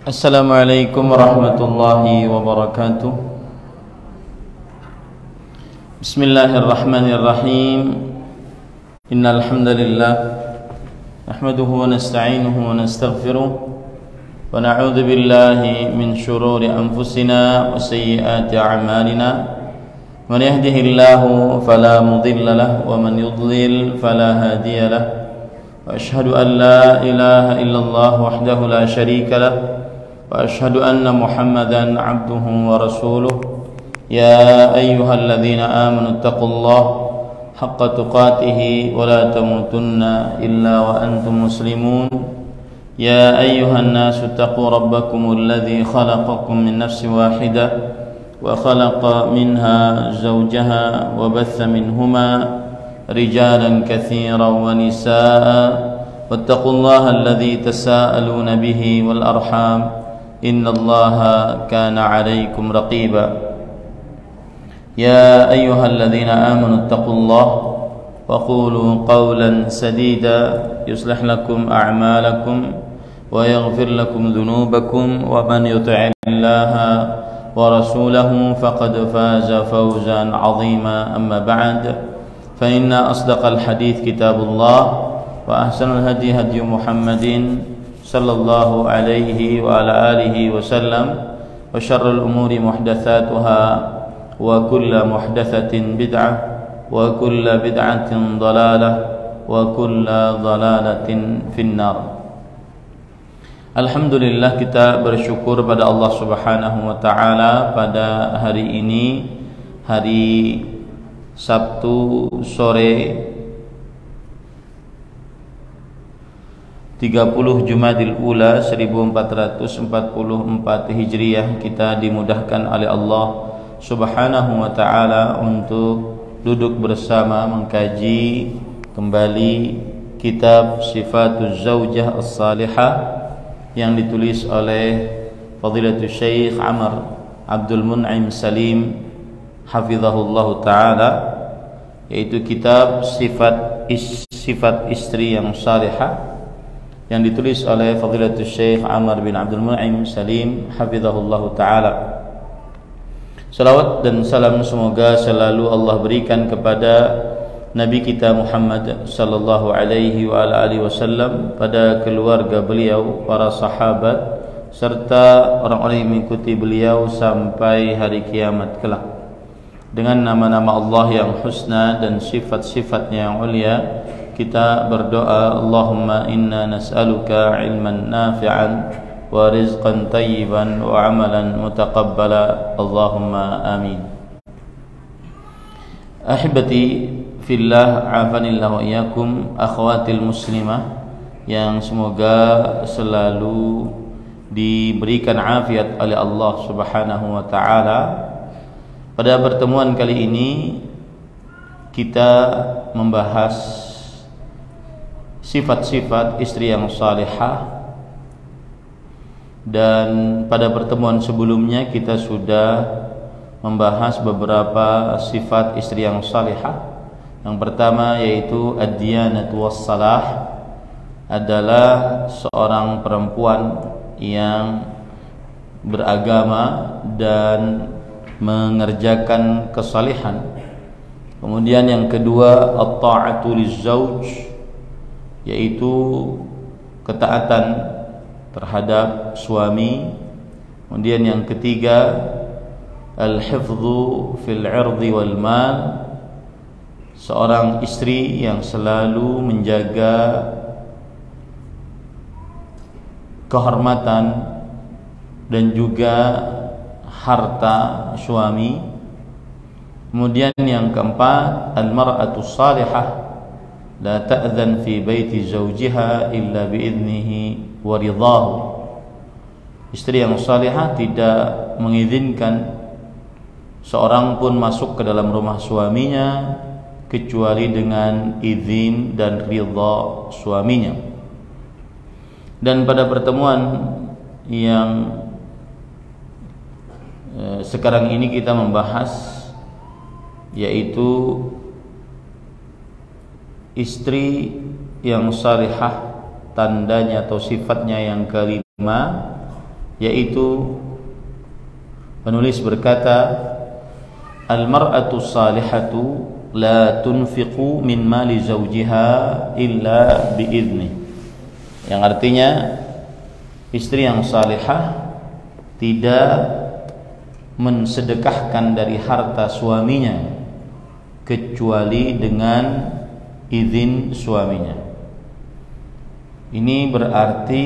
Assalamualaikum warahmatullahi wabarakatuh. Bismillahirrahmanirrahim. Innal hamdalillah nahmaduhu wa nasta'inuhu wa nastaghfiruh wa na'udzu billahi min shururi anfusina wa sayyiati a'malina. Man yahdihillahu fala mudilla lahu wa man yudlil fala hadiya lahu. Wa ashhadu an la ilaha illallah wahdahu la syarika lahu. وأشهد أن محمدا عبده ورسوله يا أيها الذين آمنوا اتقوا الله حق تقاته ولا تموتن إلا وأنتم مسلمون يا أيها الناس اتقوا ربكم الذي خلقكم من نفس واحدة وخلق منها زوجها وبث منهما رجالا كثيرا ونساء واتقوا الله الذي تساءلون به والأرحام إن الله كان عليكم رقيبا يا أيها الذين آمنوا اتقوا الله وقولوا قولا سديدا يصلح لكم أعمالكم ويغفر لكم ذنوبكم ومن يطع الله ورسوله فقد فاز فوزا عظيما أما بعد فإن أصدق الحديث كتاب الله وأحسن الهدي هدي محمد صلى الله عليه وعلى آله وسلم وشر الأمور محدثاتها وكل محدثة بدعة وكل بدعة ضلالة وكل ضلالة في النار. Alhamdulillah, kita bersyukur pada Allah Subhanahu wa taala pada hari ini, hari Sabtu sore 30 Jumadil Ula 1444 Hijriah, kita dimudahkan oleh Allah Subhanahu wa taala untuk duduk bersama mengkaji kembali kitab Sifatuz Zaujah As-Salihah yang ditulis oleh Fadilatul Syekh Amr Abdul Mun'im Salim hafizahullahu taala, yaitu kitab sifat istri yang salihah yang ditulis oleh Fadilatul Syekh Amr bin Abdul Mun'im Salim hafizahullahu taala. Salawat dan salam semoga selalu Allah berikan kepada Nabi kita Muhammad sallallahu alaihi wa alihi wasallam, pada keluarga beliau, para sahabat, serta orang-orang yang mengikuti beliau sampai hari kiamat kelak. Dengan nama-nama Allah yang husna dan sifat-sifatnya yang mulia, kita berdoa, Allahumma inna nas'aluka ilman nafi'an wa rizqan tayyiban wa amalan mutaqabbala, Allahumma amin. Ahibati fillah, afanillahu wa iyyakum, akhwatil muslimah yang semoga selalu diberikan afiat oleh Allah Subhanahu wa taala. Pada pertemuan kali ini kita membahas sifat-sifat istri yang salihah, dan pada pertemuan sebelumnya kita sudah membahas beberapa sifat istri yang salihah. Yang pertama yaitu ad-diyanatu was-salah, adalah seorang perempuan yang beragama dan mengerjakan kesalihan. Kemudian yang kedua at-ta'atu liz-zauj, yaitu ketaatan terhadap suami. Kemudian yang ketiga al-hifdzu fil 'irdi wal mal, seorang istri yang selalu menjaga kehormatan dan juga harta suami. Kemudian yang keempat al-mar'atu salihah la ta'dhan fi baiti zawjiha illa bi'idnihi wa ridahu, istri yang salihah tidak mengizinkan seorang pun masuk ke dalam rumah suaminya kecuali dengan izin dan ridha suaminya. Dan pada pertemuan yang sekarang ini kita membahas, yaitu istri yang salihah, tandanya atau sifatnya yang kelima yaitu penulis berkata, al-mar'atu salihatu la tunfiqu min mali zawjiha illa biidnih, yang artinya istri yang salihah tidak mensedekahkan dari harta suaminya kecuali dengan izin suaminya. Ini berarti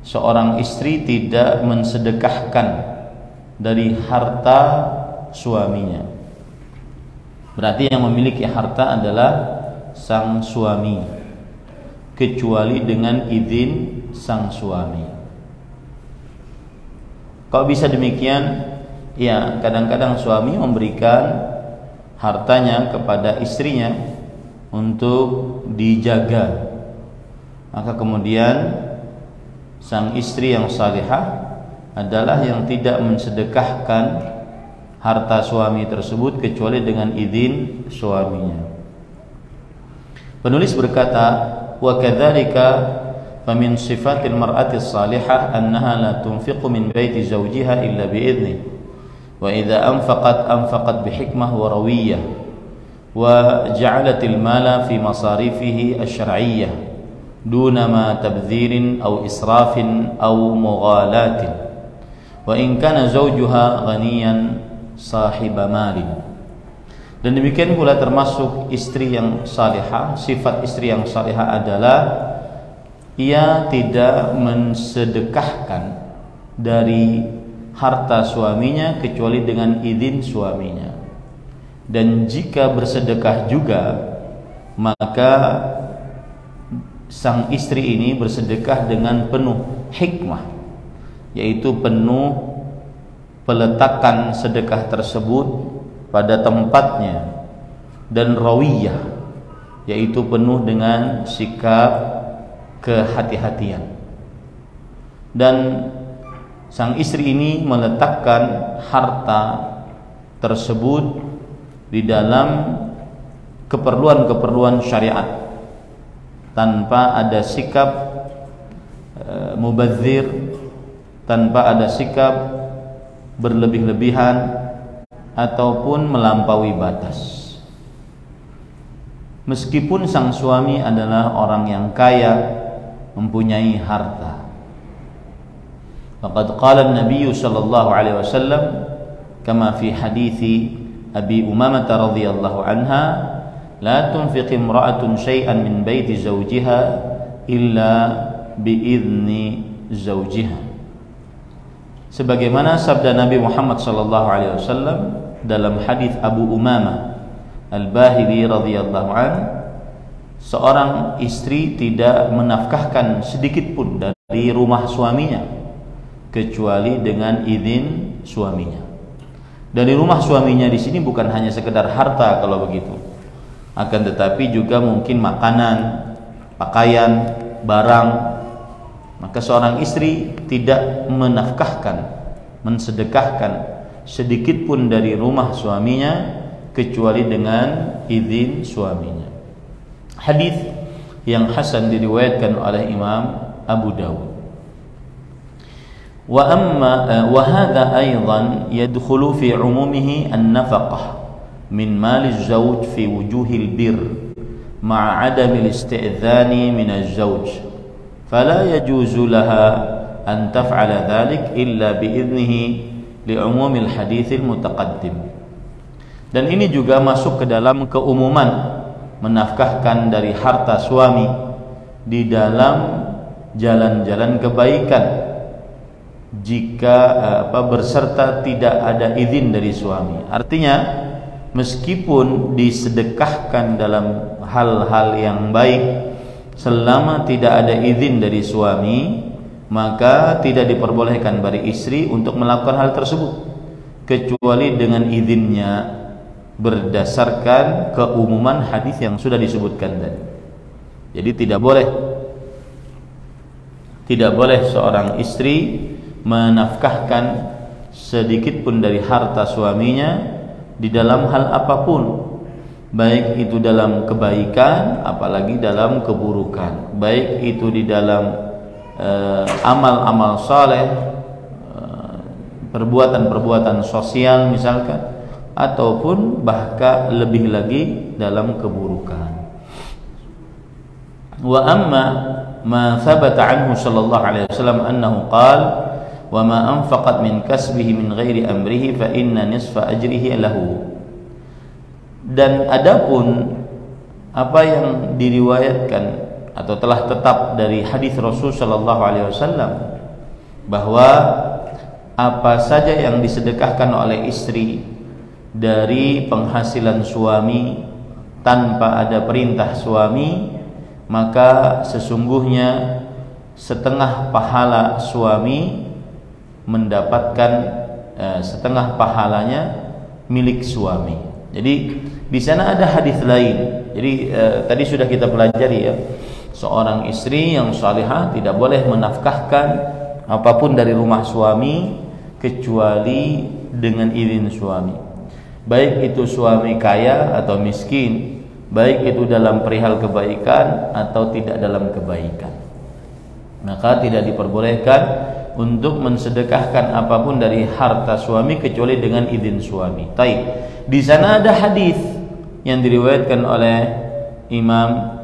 seorang istri tidak mensedekahkan dari harta suaminya. Berarti yang memiliki harta adalah sang suami, kecuali dengan izin sang suami. Kalau bisa demikian, ya kadang-kadang suami memberikan hartanya kepada istrinya untuk dijaga, maka kemudian sang istri yang salihah adalah yang tidak mensedekahkan harta suami tersebut kecuali dengan izin suaminya. Penulis berkata, wa kadzalika famin sifatil mar'ati salihah annaha la tunfiqu min baiti zawjiha illa biidnih, wa idza anfaqat bihikmah wa rawiyyah wa ja'alatil mala fi masarifihi asy-syar'iyyah duna ma tabdhirin aw israfin aw mughalatin, wa in kana zawjuha ghaniyan sahiba malin. Dan demikian pula termasuk istri yang salihah. Sifat istri yang salihah adalah ia tidak mensedekahkan dari harta suaminya kecuali dengan izin suaminya. Dan jika bersedekah juga, maka sang istri ini bersedekah dengan penuh hikmah, yaitu penuh peletakan sedekah tersebut pada tempatnya, dan rawiyah, yaitu penuh dengan sikap kehati-hatian. Dan sang istri ini meletakkan harta tersebut di dalam keperluan-keperluan syariat tanpa ada sikap mubadzir, tanpa ada sikap berlebih-lebihan ataupun melampaui batas. Meskipun sang suami adalah orang yang kaya, mempunyai harta. Faqad qala an-nabiy sallallahu alaihi wasallam kama fi hadithi Abi Umamah radhiyallahu anha, la tunfiq imra'atun syai'an min baiti zawjiha illa biizni zawjiha. Sebagaimana sabda Nabi Muhammad sallallahu alaihi wasallam dalam hadis Abu Umamah Al-Bahili radhiyallahu anhu, seorang istri tidak menafkahkan sedikit pun dari rumah suaminya kecuali dengan izin suaminya. Dari rumah suaminya di sini bukan hanya sekedar harta kalau begitu, akan tetapi juga mungkin makanan, pakaian, barang. Maka seorang istri tidak menafkahkan, mensedekahkan sedikit pun dari rumah suaminya kecuali dengan izin suaminya. Hadis yang hasan diriwayatkan oleh Imam Abu Dawud. Wa hadha aidan yadkhulu fi umumihi an-nafaqah min mali az-zawj fi wujuhil bir ma'a 'adami al-isti'dhani min az-zawj, fala yajuzu laha an taf'ala dhalik illa bi'idnihi li'umumil haditsil mutaqaddim. Dan ini juga masuk ke dalam keumuman menafkahkan dari harta suami di dalam jalan-jalan kebaikan jika berserta tidak ada izin dari suami. Artinya meskipun disedekahkan dalam hal-hal yang baik, selama tidak ada izin dari suami, maka tidak diperbolehkan bagi istri untuk melakukan hal tersebut kecuali dengan izinnya berdasarkan keumuman hadis yang sudah disebutkan tadi. Jadi tidak boleh seorang istri menafkahkan sedikit pun dari harta suaminya di dalam hal apapun, baik itu dalam kebaikan apalagi dalam keburukan, baik itu di dalam amal-amal saleh, perbuatan-perbuatan sosial misalkan, ataupun bahkan lebih lagi dalam keburukan. Wa amma ma thabata anhu sallallahu alaihi wasallam annahu qala wa ma anfaqat min kasbihi min ghairi amrihi fa inna nisfa ajrihi lahu. Dan adapun apa yang diriwayatkan atau telah tetap dari hadis Rasul sallallahu alaihi wasallam bahwa apa saja yang disedekahkan oleh istri dari penghasilan suami tanpa ada perintah suami, maka sesungguhnya setengah pahala suami mendapatkan setengah pahalanya milik suami. Jadi di sana ada hadis lain. Jadi tadi sudah kita pelajari ya, seorang istri yang salihah tidak boleh menafkahkan apapun dari rumah suami kecuali dengan izin suami. Baik itu suami kaya atau miskin, baik itu dalam perihal kebaikan atau tidak dalam kebaikan, maka tidak diperbolehkan untuk mensedekahkan apapun dari harta suami kecuali dengan izin suami. Taib. Di sana ada hadis yang diriwayatkan oleh Imam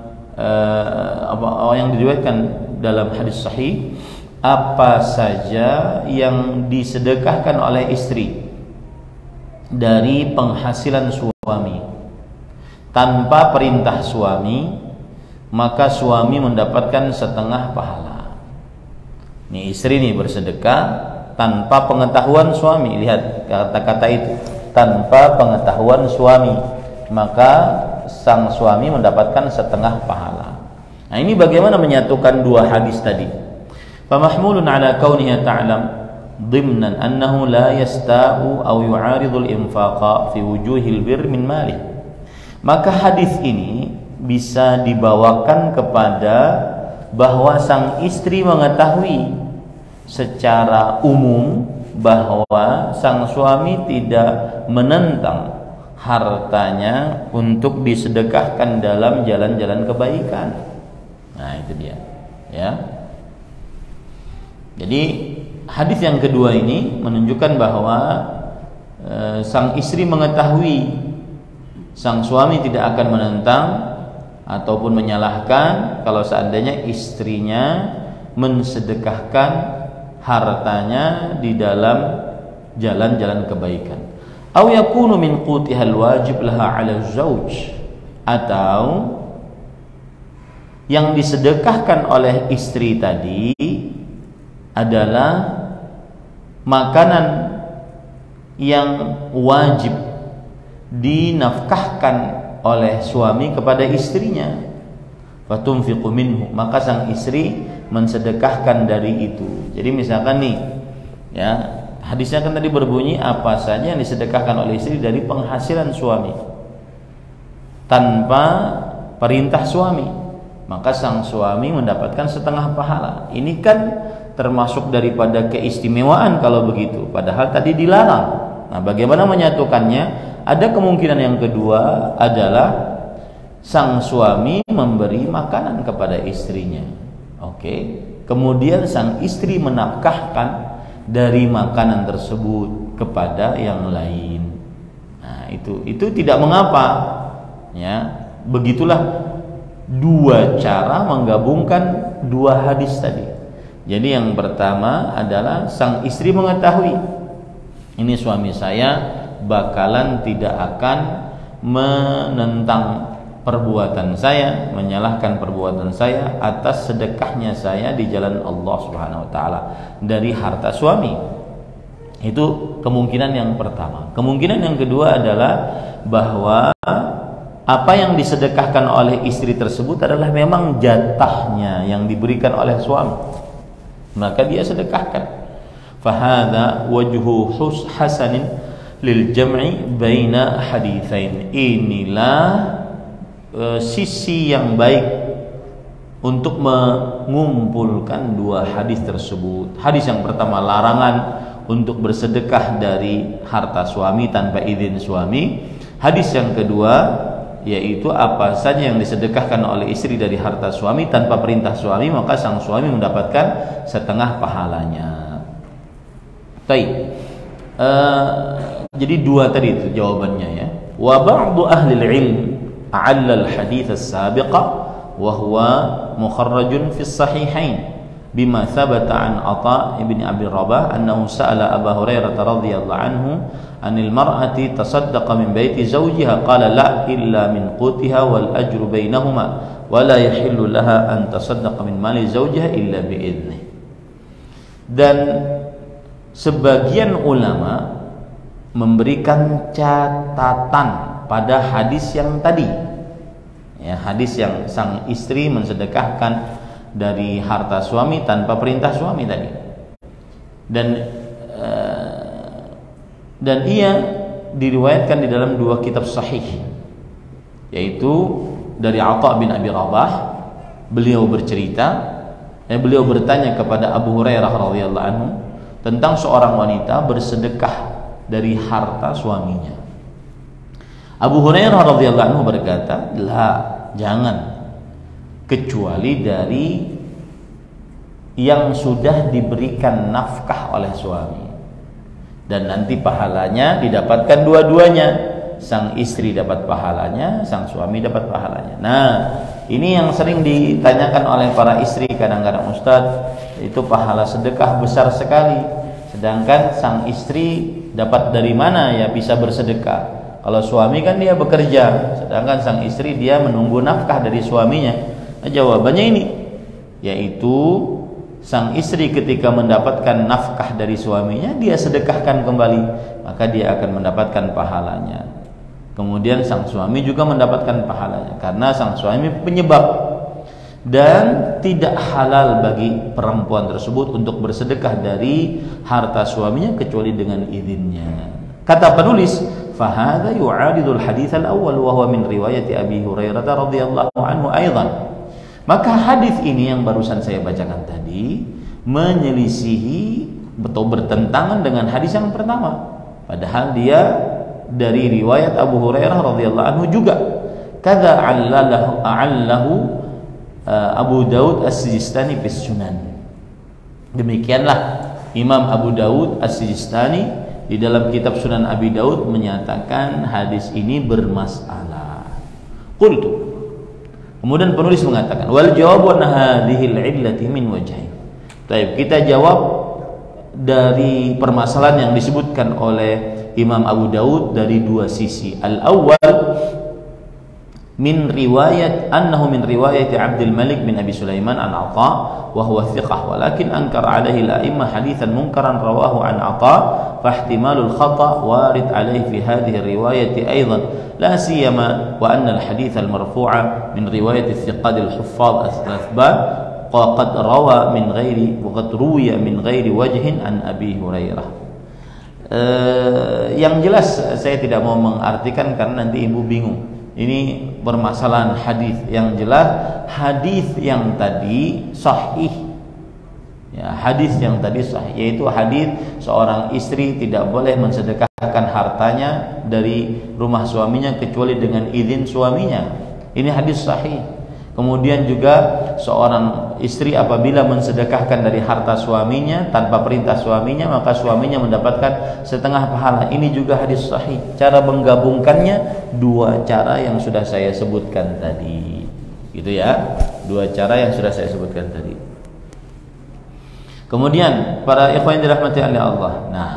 yang diriwayatkan dalam hadis sahih, apa saja yang disedekahkan oleh istri dari penghasilan suami tanpa perintah suami, maka suami mendapatkan setengah pahala. Nih istri nih bersedekah tanpa pengetahuan suami. Lihat kata-kata itu, tanpa pengetahuan suami, maka sang suami mendapatkan setengah pahala. Nah, ini bagaimana menyatukan dua hadis tadi? Famahmulun ala kauniha ta'lam dhimnan annahu la yasta'u aw yu'aridul infaqa fi wujuhil bir min malih. Maka hadis ini bisa dibawakan kepada bahwa sang istri mengetahui secara umum bahwa sang suami tidak menentang hartanya untuk disedekahkan dalam jalan-jalan kebaikan. Nah, itu dia, ya. Jadi hadis yang kedua ini menunjukkan bahwa sang istri mengetahui sang suami tidak akan menentang ataupun menyalahkan kalau seandainya istrinya mensedekahkan hartanya di dalam jalan-jalan kebaikan. Aw yakunu min qutihal wajib laha 'ala zauj, atau yang disedekahkan oleh istri tadi adalah makanan yang wajib dinafkahkan oleh suami kepada istrinya. Fatunfiqu minhu, maka sang istri mensedekahkan dari itu. Jadi misalkan nih, ya, hadisnya kan tadi berbunyi apa saja yang disedekahkan oleh istri dari penghasilan suami tanpa perintah suami, maka sang suami mendapatkan setengah pahala. Ini kan termasuk daripada keistimewaan kalau begitu, padahal tadi dilarang. Nah, bagaimana menyatukannya? Ada kemungkinan yang kedua adalah sang suami memberi makanan kepada istrinya. Oke. Kemudian sang istri menafkahkan dari makanan tersebut kepada yang lain. Nah, itu tidak mengapa. Ya, begitulah dua cara menggabungkan dua hadis tadi. Jadi yang pertama adalah sang istri mengetahui ini suami saya bakalan tidak akan menentang perbuatan saya, menyalahkan perbuatan saya atas sedekahnya saya di jalan Allah Subhanahu wa taala dari harta suami. Itu kemungkinan yang pertama. Kemungkinan yang kedua adalah bahwa apa yang disedekahkan oleh istri tersebut adalah memang jatahnya yang diberikan oleh suami, maka dia sedekahkan. Fahadha wajhu hasanin lil jam'i baina haditsain. Inilah sisi yang baik untuk mengumpulkan dua hadis tersebut. Hadis yang pertama larangan untuk bersedekah dari harta suami tanpa izin suami. Hadis yang kedua yaitu apa saja yang disedekahkan oleh istri dari harta suami tanpa perintah suami, maka sang suami mendapatkan setengah pahalanya. Baik. Jadi dua tadi itu jawabannya ya. Wa ba'du ahli al-ilm a'alla al-hadits as-sabiqa wa huwa mukharrajun fi as-sahihain bima thabata an Atha ibn Abi Rabah annahu sa'ala Abu Hurairah radhiyallahu anhu anil mar'ati tasaddaqa min baiti zawjiha qala la illa min qutiha wal ajru bainahuma wa la yahillu laha an tasaddaqa min mali zawjiha illa bi idnih. Dan sebagian ulama memberikan catatan pada hadis yang tadi ya, hadis yang sang istri mensedekahkan dari harta suami tanpa perintah suami tadi, dan ia diriwayatkan di dalam dua kitab sahih, yaitu dari Atha bin Abi Rabah. Beliau bercerita, beliau bertanya kepada Abu Hurairah radhiyallahu anhu tentang seorang wanita bersedekah dari harta suaminya. Abu Hurairah radhiyallahu anhu berkata, "La, jangan, kecuali dari yang sudah diberikan nafkah oleh suami, dan nanti pahalanya didapatkan dua-duanya. Sang istri dapat pahalanya, sang suami dapat pahalanya." Nah, ini yang sering ditanyakan oleh para istri kadang-kadang, Ustadz, itu pahala sedekah besar sekali, sedangkan sang istri dapat dari mana ya bisa bersedekah? Kalau suami kan dia bekerja, sedangkan sang istri dia menunggu nafkah dari suaminya. Nah, jawabannya ini, yaitu sang istri ketika mendapatkan nafkah dari suaminya, dia sedekahkan kembali, maka dia akan mendapatkan pahalanya. Kemudian sang suami juga mendapatkan pahalanya, karena sang suami penyebab. Dan tidak halal bagi perempuan tersebut untuk bersedekah dari harta suaminya kecuali dengan izinnya. Kata penulis, fahadha yu'adidul hadits al-awwal wa huwa min riwayat Abi Hurairah radhiyallahu anhu aidan. Maka hadis ini yang barusan saya bacakan tadi menyelisihi atau bertentangan dengan hadis yang pertama, padahal dia dari riwayat Abu Hurairah radhiyallahu anhu juga. Kadza allahu Abu Daud As-Sijistani fi Sunan. Demikianlah Imam Abu Daud As-Sijistani di dalam kitab Sunan Abi Daud menyatakan hadis ini bermasalah. Qultu, kemudian penulis mengatakan, wal jawabu an hadhil illati min wajhain. Baik, kita jawab dari permasalahan yang disebutkan oleh Imam Abu Daud dari dua sisi. Al-awwal min riwayat annahu min riwayat Abdul Malik bin Abi Sulaiman an Atha wa huwa thiqah walakin ankara alaihi al-a'immah haditsan munkaran rawahu an Atha fa ihtimalul khata' warid alaihi fi hadhihi riwayat aidan la siyama wa anna al-hadits al-marfu'a min riwayat thiqat al-huffaz al-athbat qad rawa min ghairi wa qad ruwiya min ghairi wajhin an Abi Hurairah. Yang jelas saya tidak mau mengartikan karena nanti ibu bingung. Ini permasalahan hadis. Yang jelas hadis yang tadi sahih. Ya, hadis yang tadi sahih, yaitu hadis seorang istri tidak boleh mensedekahkan hartanya dari rumah suaminya kecuali dengan izin suaminya. Ini hadis sahih. Kemudian juga seorang istri apabila mensedekahkan dari harta suaminya tanpa perintah suaminya, maka suaminya mendapatkan setengah pahala. Ini juga hadis sahih. Cara menggabungkannya dua cara yang sudah saya sebutkan tadi. Gitu ya. Dua cara yang sudah saya sebutkan tadi. Kemudian para ikhwan yang dirahmati oleh Allah. Nah,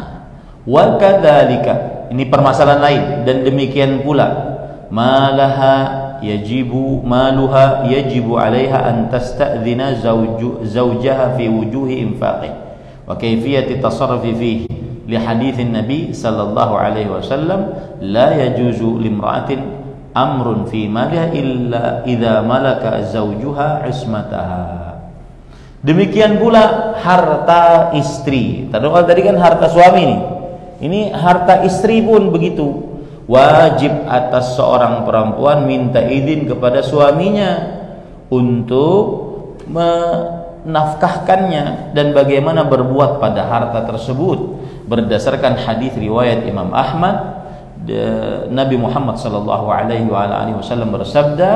wa kadzalika, ini permasalahan lain, dan demikian pula malaha maluha yajibu 'alaiha an tasta'dzina zawjaha fi wujuhi infaqi wa kayfiyati tasarrufi fihi li haditsin nabi sallallahu alaihi wasallam la yajuzu limra'atin amrun fi maliha illa idza malaka zawjuha ismataha. Demikian pula harta istri. Tadi kan harta suami nih. Ini harta istri pun begitu. Wajib atas seorang perempuan minta izin kepada suaminya untuk menafkahkannya dan bagaimana berbuat pada harta tersebut berdasarkan hadis riwayat Imam Ahmad Nabi Muhammad sallallahu alaihi wasallam bersabda,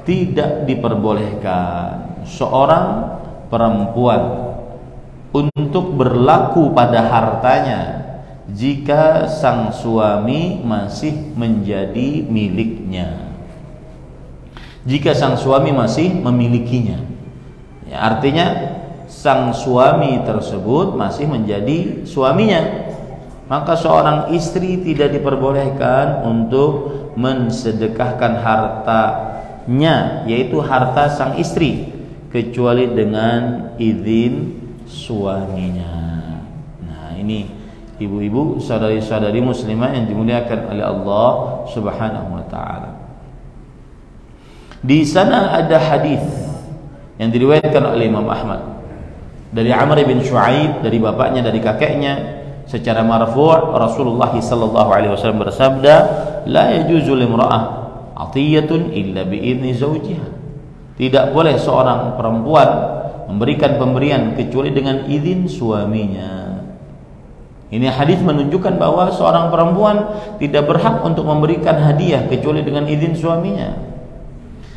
tidak diperbolehkan seorang perempuan untuk berlaku pada hartanya jika sang suami masih menjadi miliknya. Jika sang suami masih memilikinya, ya, artinya sang suami tersebut masih menjadi suaminya, maka seorang istri tidak diperbolehkan untuk mensedekahkan hartanya, yaitu harta sang istri, kecuali dengan izin suaminya. Nah, ini ibu-ibu, saudari-saudari muslimah yang dimuliakan oleh Allah Subhanahu wa taala. Di sana ada hadis yang diriwayatkan oleh Imam Ahmad dari Amr bin Shu'aib, dari bapaknya, dari kakeknya, secara marfu', Rasulullah sallallahu alaihi wasallam bersabda, la yajuzu limra'ah atiyatun illa bi'izni zawjiha. Tidak boleh seorang perempuan memberikan pemberian kecuali dengan izin suaminya. Ini hadis menunjukkan bahwa seorang perempuan tidak berhak untuk memberikan hadiah kecuali dengan izin suaminya.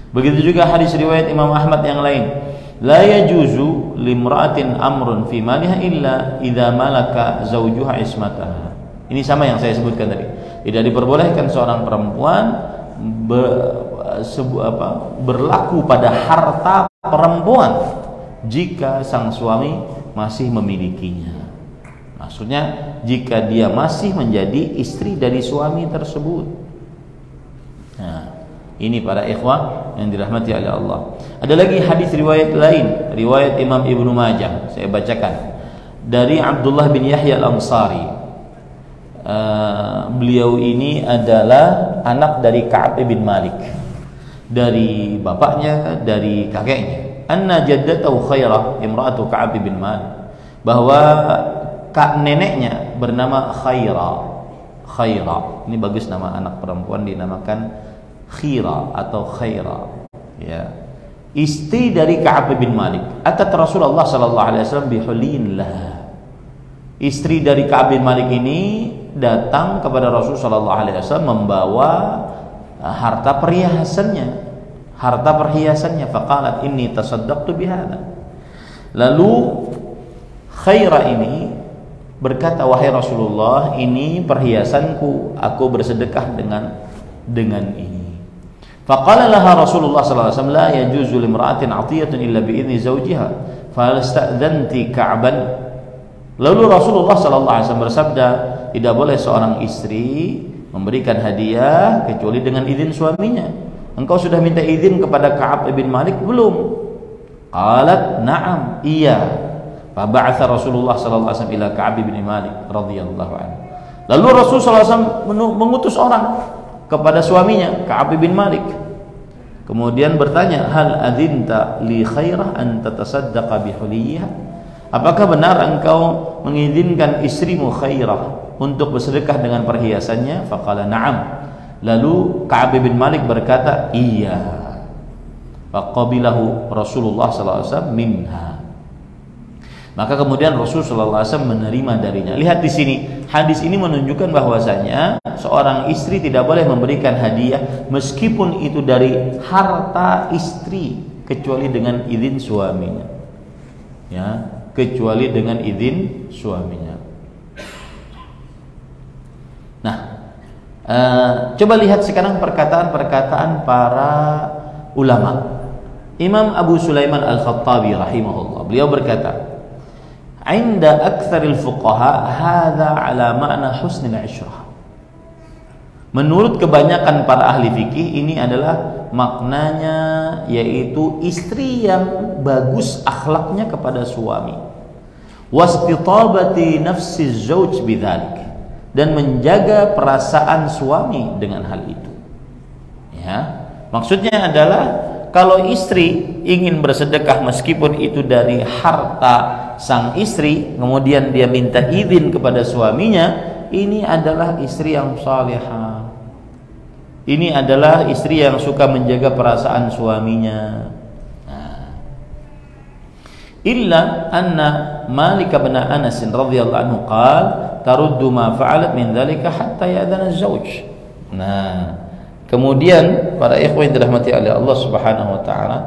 Begitu juga hadis riwayat Imam Ahmad yang lain, la yajuzu limra'atin amrun fi maliha illa idza malaka zawjuha ismataha. Ini sama yang saya sebutkan tadi. Tidak diperbolehkan seorang perempuan berlaku pada harta perempuan jika sang suami masih memilikinya. Maksudnya jika dia masih menjadi istri dari suami tersebut. Nah, ini para ikhwah yang dirahmati oleh Allah. Ada lagi hadis riwayat lain, riwayat Imam Ibnu Majah, saya bacakan, dari Abdullah bin Yahya al-Ansari. Beliau ini adalah anak dari Ka'ab bin Malik, dari bapaknya, dari kakeknya. Anna jaddatahu Khairah imra'atu Ka'ab bin Malik, bahwa kak neneknya bernama Khairah. Ini bagus, nama anak perempuan dinamakan Khira atau Khaira, ya, istri dari Ka'ab bin Malik. Atat Rasulullah sallallahu alaihi wasallam bihuliin lah. Istri dari Ka'ab bin Malik ini datang kepada Rasul sallallahu alaihi wasallam membawa harta perhiasannya. Faqalat inni tasaddaqtu bihadza. Lalu Khaira ini berkata, wahai Rasulullah, ini perhiasanku, aku bersedekah dengan ini. Faqala laha Rasulullah sallallahu alaihi wasallam, la yajuzu limra'atin 'atiyatun illa bi'izni zawjiha, falasta'dhanti Ka'ban. Lalu Rasulullah sallallahu alaihi wasallam bersabda, tidak boleh seorang istri memberikan hadiah kecuali dengan izin suaminya. Engkau sudah minta izin kepada Ka'ab bin Malik belum? Qalat na'am, iya. Fa ba'atha Rasulullah sallallahu alaihi wasallam ila Ka'ab bin Malik radhiyallahu anhu. Lalu Rasul sallallahu alaihi wasallam mengutus orang kepada suaminya Ka'ab bin Malik, kemudian bertanya, hal adzinta li Khairah an tatasaddaqa bi huliyha? Apakah benar engkau mengizinkan istrimu Khairah untuk bersedekah dengan perhiasannya? Faqala na'am. Lalu Ka'ab bin Malik berkata, iya. Faqabilahu Rasulullah sallallahu alaihi wasallam minha. Maka kemudian Rasul sallallahu alaihi wasallam menerima darinya. Lihat di sini, hadis ini menunjukkan bahwasanya seorang istri tidak boleh memberikan hadiah meskipun itu dari harta istri kecuali dengan izin suaminya. Ya, kecuali dengan izin suaminya. Nah, coba lihat sekarang perkataan-perkataan para ulama. Imam Abu Sulaiman Al-Khattabi rahimahullah, beliau berkata, "Inda aktsaril fuqaha hadza ala ma'na husnil 'ishrah." Menurut kebanyakan para ahli fikih, ini adalah maknanya yaitu istri yang bagus akhlaknya kepada suami. Wastitabati nafsi zauj bidzalik, dan menjaga perasaan suami dengan hal itu. Ya, maksudnya adalah kalau istri ingin bersedekah meskipun itu dari harta sang istri, kemudian dia minta izin kepada suaminya, ini adalah istri yang salihah. Ini adalah istri yang suka menjaga perasaan suaminya. Illa anna Malik bin Anas radhiyallahu anhu qala taruddu ma fa'alat min dzalika hatta ya'dana az-zawj. Nah, kemudian para ikhwan yang dirahmati oleh Allah Subhanahu wa taala,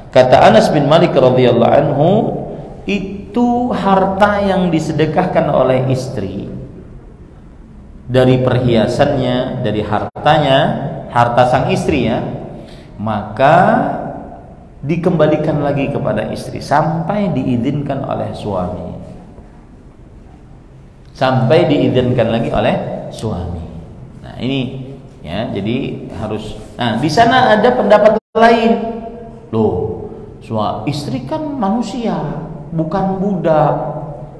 kata Anas bin Malik radhiyallahu anhu, itu harta yang disedekahkan oleh istri dari perhiasannya, dari hartanya, harta sang istri ya, maka dikembalikan lagi kepada istri sampai diizinkan oleh suami. Sampai diizinkan lagi oleh suami. Nah, ini ya, jadi harus. Nah, di sana ada pendapat lain. Loh, istri kan manusia, bukan budak.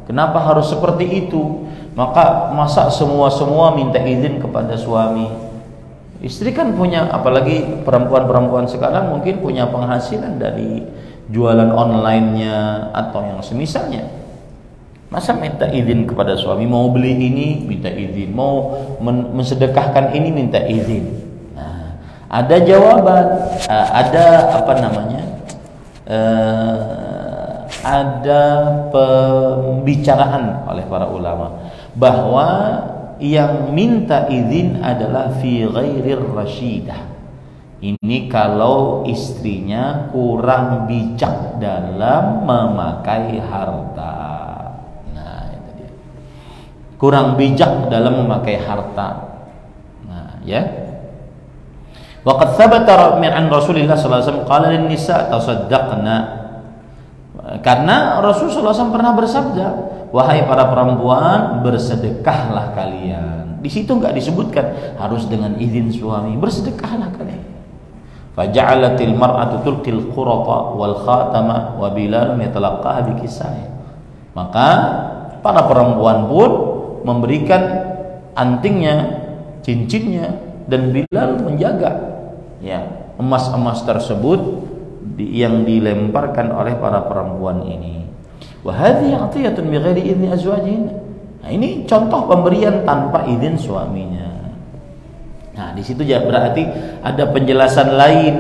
Kenapa harus seperti itu? Masa semua minta izin kepada suami? Istri kan punya, apalagi perempuan-perempuan sekarang mungkin punya penghasilan dari jualan online-nya atau yang semisalnya. Masa minta izin kepada suami? Mau beli ini minta izin, mau mensedekahkan ini minta izin. Nah, ada jawaban, ada apa namanya? Ada pembicaraan oleh para ulama bahwa yang minta izin adalah fi ghairir rasyidah. Ini kalau istrinya kurang bijak dalam memakai harta. Nah, itu dia. Kurang bijak dalam memakai harta. Nah, ya. Wa qad thabata min an Rasulillah sallallahu alaihi wasallam qala lin nisa tasaddaqna. Karena Rasulullah SAW pernah bersabda, wahai para perempuan, bersedekahlah kalian. Di situ nggak disebutkan harus dengan izin suami, bersedekahlah kalian. Faja'alatil mar'atu tulqil qurata wal khatama wa Bilal yatalaqaha bikisai. Maka para perempuan pun memberikan antingnya, cincinnya, dan Bilal menjaga ya emas-emas tersebut yang dilemparkan oleh para perempuan ini. Wa hadhihi 'atiyatun bighairi idzni azwajihin. Nah, ini contoh pemberian tanpa izin suaminya. Nah, di situ ya berarti ada penjelasan lain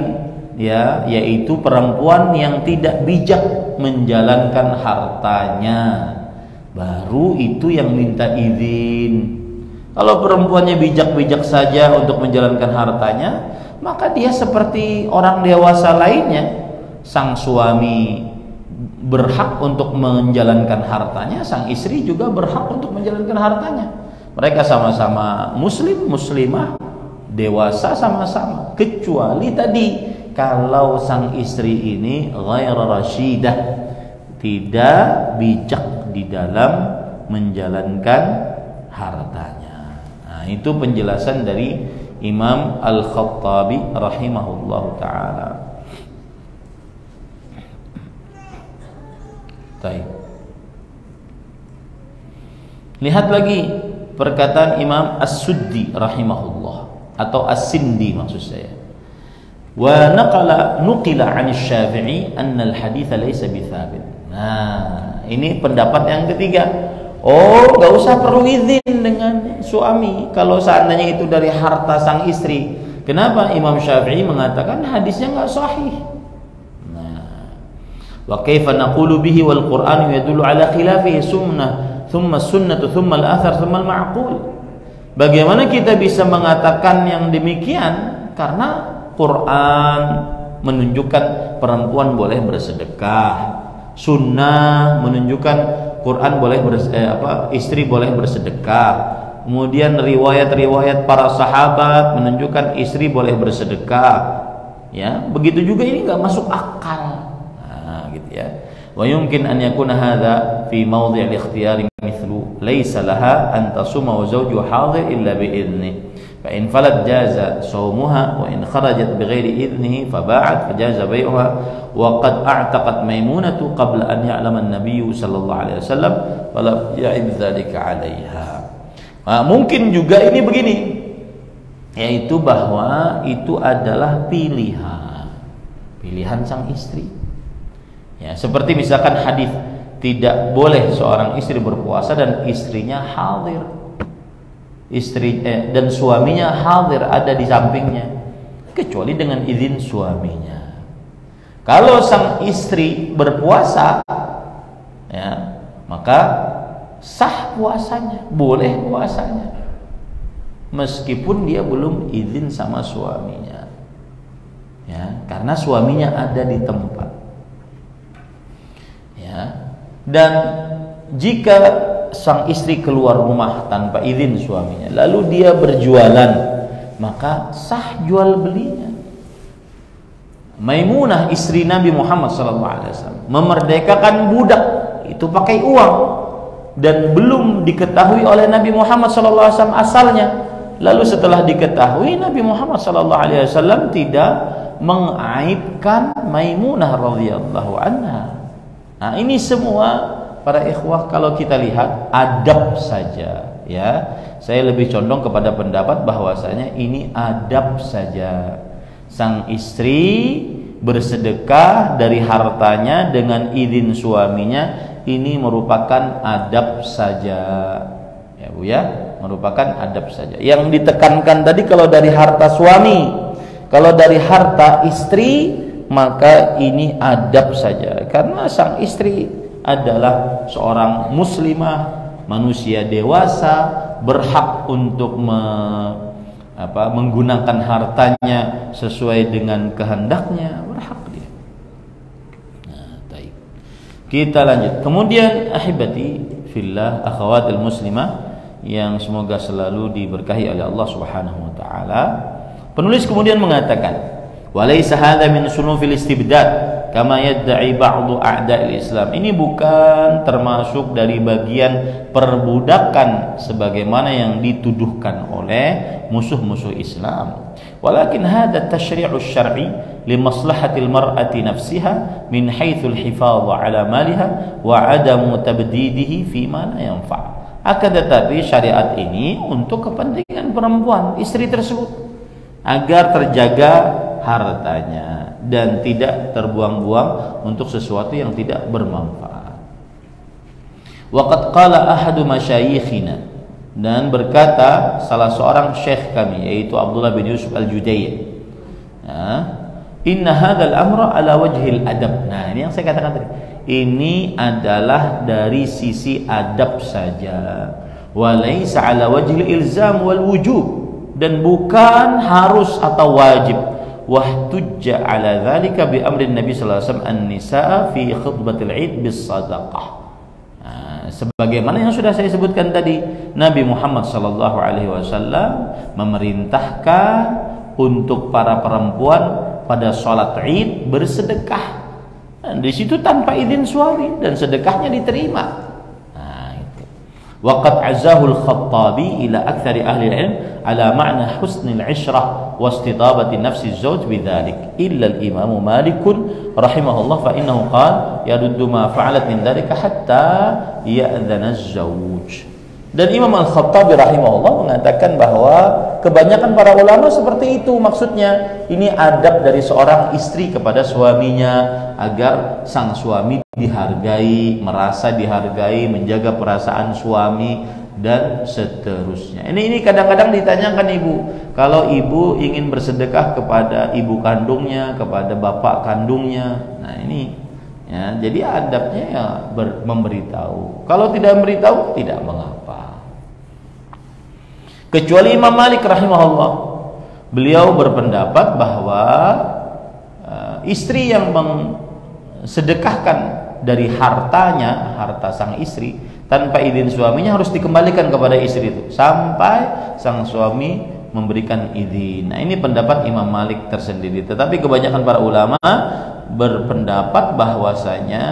ya, yaitu perempuan yang tidak bijak menjalankan hartanya. Baru itu yang minta izin. Kalau perempuannya bijak-bijak saja untuk menjalankan hartanya, maka dia seperti orang dewasa lainnya. Sang suami berhak untuk menjalankan hartanya, sang istri juga berhak untuk menjalankan hartanya. Mereka sama-sama muslim, muslimah, dewasa sama-sama. Kecuali tadi kalau sang istri ini ghair rasyidah, tidak bijak di dalam menjalankan hartanya. Nah, itu penjelasan dari Imam Al-Khattabi rahimahullahu ta'ala. Baik. Lihat lagi perkataan Imam As-Suddi rahimahullah atau As-Sindi maksud saya. Wa nuqila 'an Asy-Syafi'i anna al-hadits laysa bithabit. Nah, ini pendapat yang ketiga. Oh, nggak usah perlu izin dengan suami kalau seandainya itu dari harta sang istri. Kenapa? Imam Syafi'i mengatakan hadisnya nggak sahih. Wa kaifa naqulu bihi wal Qur'an yadullu ala khilafihi sunnah thumma sunnatu thumma al-athar thumma al-ma'qul. Bagaimana kita bisa mengatakan yang demikian? Karena Quran menunjukkan perempuan boleh bersedekah, sunnah menunjukkan Quran boleh istri boleh bersedekah, kemudian riwayat-riwayat para sahabat menunjukkan istri boleh bersedekah. Ya, begitu juga ini nggak masuk akal. Gitu ya. Wa yumkin an yakuna hadha fi mawdhi' al-ikhtiyar mithlu laysa laha an tasuma wa zawjuha hadir illa bi idzni fa in falat jaza sawmuha wa in kharajat bighairi idnihi fa ba'at fa jaza bay'uha wa qad a'taqat Maimunatu qabla an ya'lama an-nabiy sallallahu alaihi wasallam fala ya'ib dzalika 'alaiha. Mungkin juga ini begini, yaitu bahwa itu adalah pilihan sang istri. Ya, seperti misalkan hadis tidak boleh seorang istri berpuasa dan istrinya hadir, dan suaminya hadir ada di sampingnya, kecuali dengan izin suaminya. Kalau sang istri berpuasa, ya, maka sah puasanya, boleh puasanya, meskipun dia belum izin sama suaminya, ya, karena suaminya ada di tempat, ya. Dan jika sang istri keluar rumah tanpa izin suaminya, lalu dia berjualan, maka sah jual belinya. Maimunah istri Nabi Muhammad SAW memerdekakan budak itu pakai uang, dan belum diketahui oleh Nabi Muhammad SAW asalnya. Lalu setelah diketahui, Nabi Muhammad SAW tidak mengaibkan Maimunah radhiyallahu anha. Nah, ini semua para ikhwah kalau kita lihat adab saja, ya. Saya lebih condong kepada pendapat bahwasanya ini adab saja. Sang istri bersedekah dari hartanya dengan izin suaminya, ini merupakan adab saja, ya Bu ya, merupakan adab saja. Yang ditekankan tadi kalau dari harta suami, kalau dari harta istri, maka ini adab saja, karena sang istri adalah seorang muslimah, manusia dewasa, berhak untuk menggunakan hartanya sesuai dengan kehendaknya, berhak dia. Nah, baik. Kita lanjut. Kemudian ahibati fillah, akhawatil muslimah yang semoga selalu diberkahi oleh Allah Subhanahu wa taala. Penulis kemudian mengatakan, "Walaysa hadza min sunufil istibdad kama yad'i ba'du a'da'il Islam." Ini bukan termasuk dari bagian perbudakan sebagaimana yang dituduhkan oleh musuh-musuh Islam. Walakin hadha tashri'u syar'i li maslahatil mar'ati nafsiha min haitsul hifadz 'ala maliha wa 'adamu tabdidihi fi ma la yanfa'. Akan tetapi syariat ini untuk kepentingan perempuan, istri tersebut, agar terjaga hartanya dan tidak terbuang-buang untuk sesuatu yang tidak bermanfaat. Waqad qala ahadu masyayikhina, dan berkata salah seorang syekh kami yaitu Abdullah bin Yusuf Al-Judayy, inna hadzal amra ala wajhil adab. Nah, ini yang saya katakan tadi, ini adalah dari sisi adab saja, wa laisa ala wajhil ilzam wal wujub, dan bukan harus atau wajib. Wahtujja ala dzalika bi amrin Nabi sallallahu alaihi wasallam an-nisaa fi khutbatil Id bis sadaqah. Sebagaimana yang sudah saya sebutkan tadi, Nabi Muhammad sallallahu alaihi wasallam memerintahkan untuk para perempuan pada salat Id bersedekah. Dan di situ tanpa izin suami, dan sedekahnya diterima. Waqad azahu al-Khattabi ila aktsari ahli al-ilm ala ma'na husnil 'ishrah wa istidabati nafsi az-zawj bidzalik illa al-Imam Malik rahimahullah fa innahu qala yaruddu ma fa'alat min dzalika hatta ya'dhana az-zawj. Dan Imam Al-Khattabi rahimahullah mengatakan bahwa kebanyakan para ulama seperti itu, maksudnya ini adab dari seorang istri kepada suaminya agar sang suami dihargai, merasa dihargai, menjaga perasaan suami dan seterusnya. Ini kadang-kadang ditanyakan ibu, kalau ibu ingin bersedekah kepada ibu kandungnya, kepada bapak kandungnya, nah ini ya, jadi adabnya ya memberitahu. Kalau tidak memberitahu tidak mengapa. Kecuali Imam Malik rahimahullah, beliau berpendapat bahwa istri yang sedekahkan dari hartanya, harta sang istri tanpa izin suaminya, harus dikembalikan kepada istri itu sampai sang suami memberikan izin. Nah, ini pendapat Imam Malik tersendiri. Tetapi kebanyakan para ulama berpendapat bahwasanya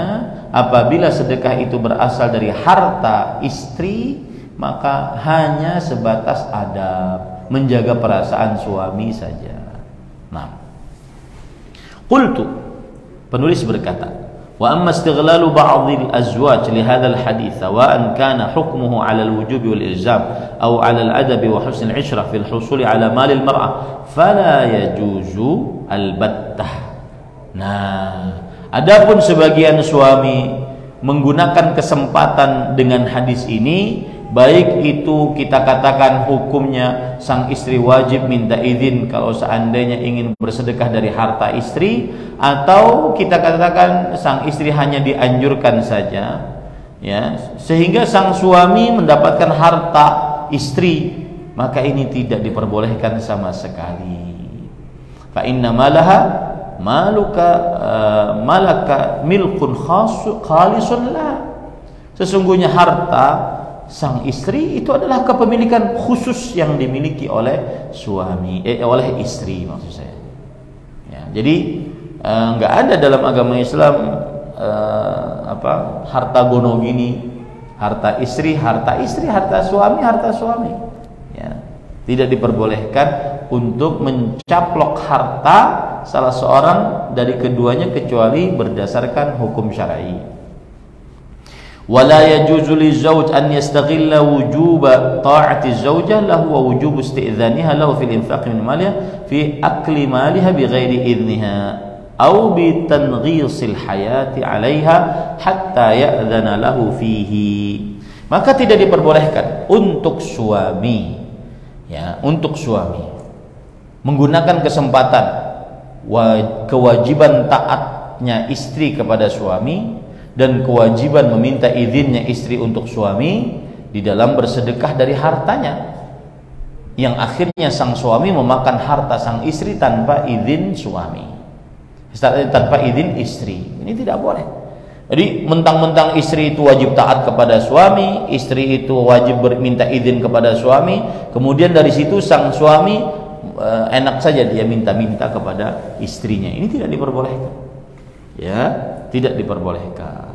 apabila sedekah itu berasal dari harta istri, maka hanya sebatas adab, menjaga perasaan suami saja. Nah, qultu, penulis berkata, wa amma istighlalu ba'dhi al-azwaj li hadzal hadits wa an kana hukmuhu 'ala al-wujub wal ilzam aw 'ala al-adab wa husn al-'ishrah fi al-husul 'ala mal al-mar'ah fala yajuzu al-battah. Nah, adapun sebagian suami menggunakan kesempatan dengan hadis ini, baik itu kita katakan hukumnya sang istri wajib minta izin kalau seandainya ingin bersedekah dari harta istri, atau kita katakan sang istri hanya dianjurkan saja, ya, sehingga sang suami mendapatkan harta istri, maka ini tidak diperbolehkan sama sekali. Fa inna malaha malaka milkun khalisun la. Sesungguhnya harta sang istri itu adalah kepemilikan khusus yang dimiliki oleh suami, oleh istri maksud saya. Ya, jadi nggak ada dalam agama Islam harta gono gini, harta istri, harta suami. Ya, tidak diperbolehkan untuk mencaplok harta salah seorang dari keduanya kecuali berdasarkan hukum syar'i. ولا يجوز للزوج أن يستغل وجوب طاعة الزوجة له ووجوب استئذانها له في الإنفاق من مالها في أكل مالها بغير إذنها أو بتنغيص الحياة عليها حتى يأذن له فيه. Maka tidak diperbolehkan untuk suami, ya, untuk suami menggunakan kesempatan kewajiban taatnya istri kepada suami dan kewajiban meminta izinnya istri untuk suami di dalam bersedekah dari hartanya, yang akhirnya sang suami memakan harta sang istri tanpa izin suami, tanpa izin istri. Ini tidak boleh. Jadi mentang-mentang istri itu wajib taat kepada suami, istri itu wajib minta izin kepada suami, kemudian dari situ sang suami enak saja dia minta-minta kepada istrinya. Ini tidak diperbolehkan. Ya, tidak diperbolehkan.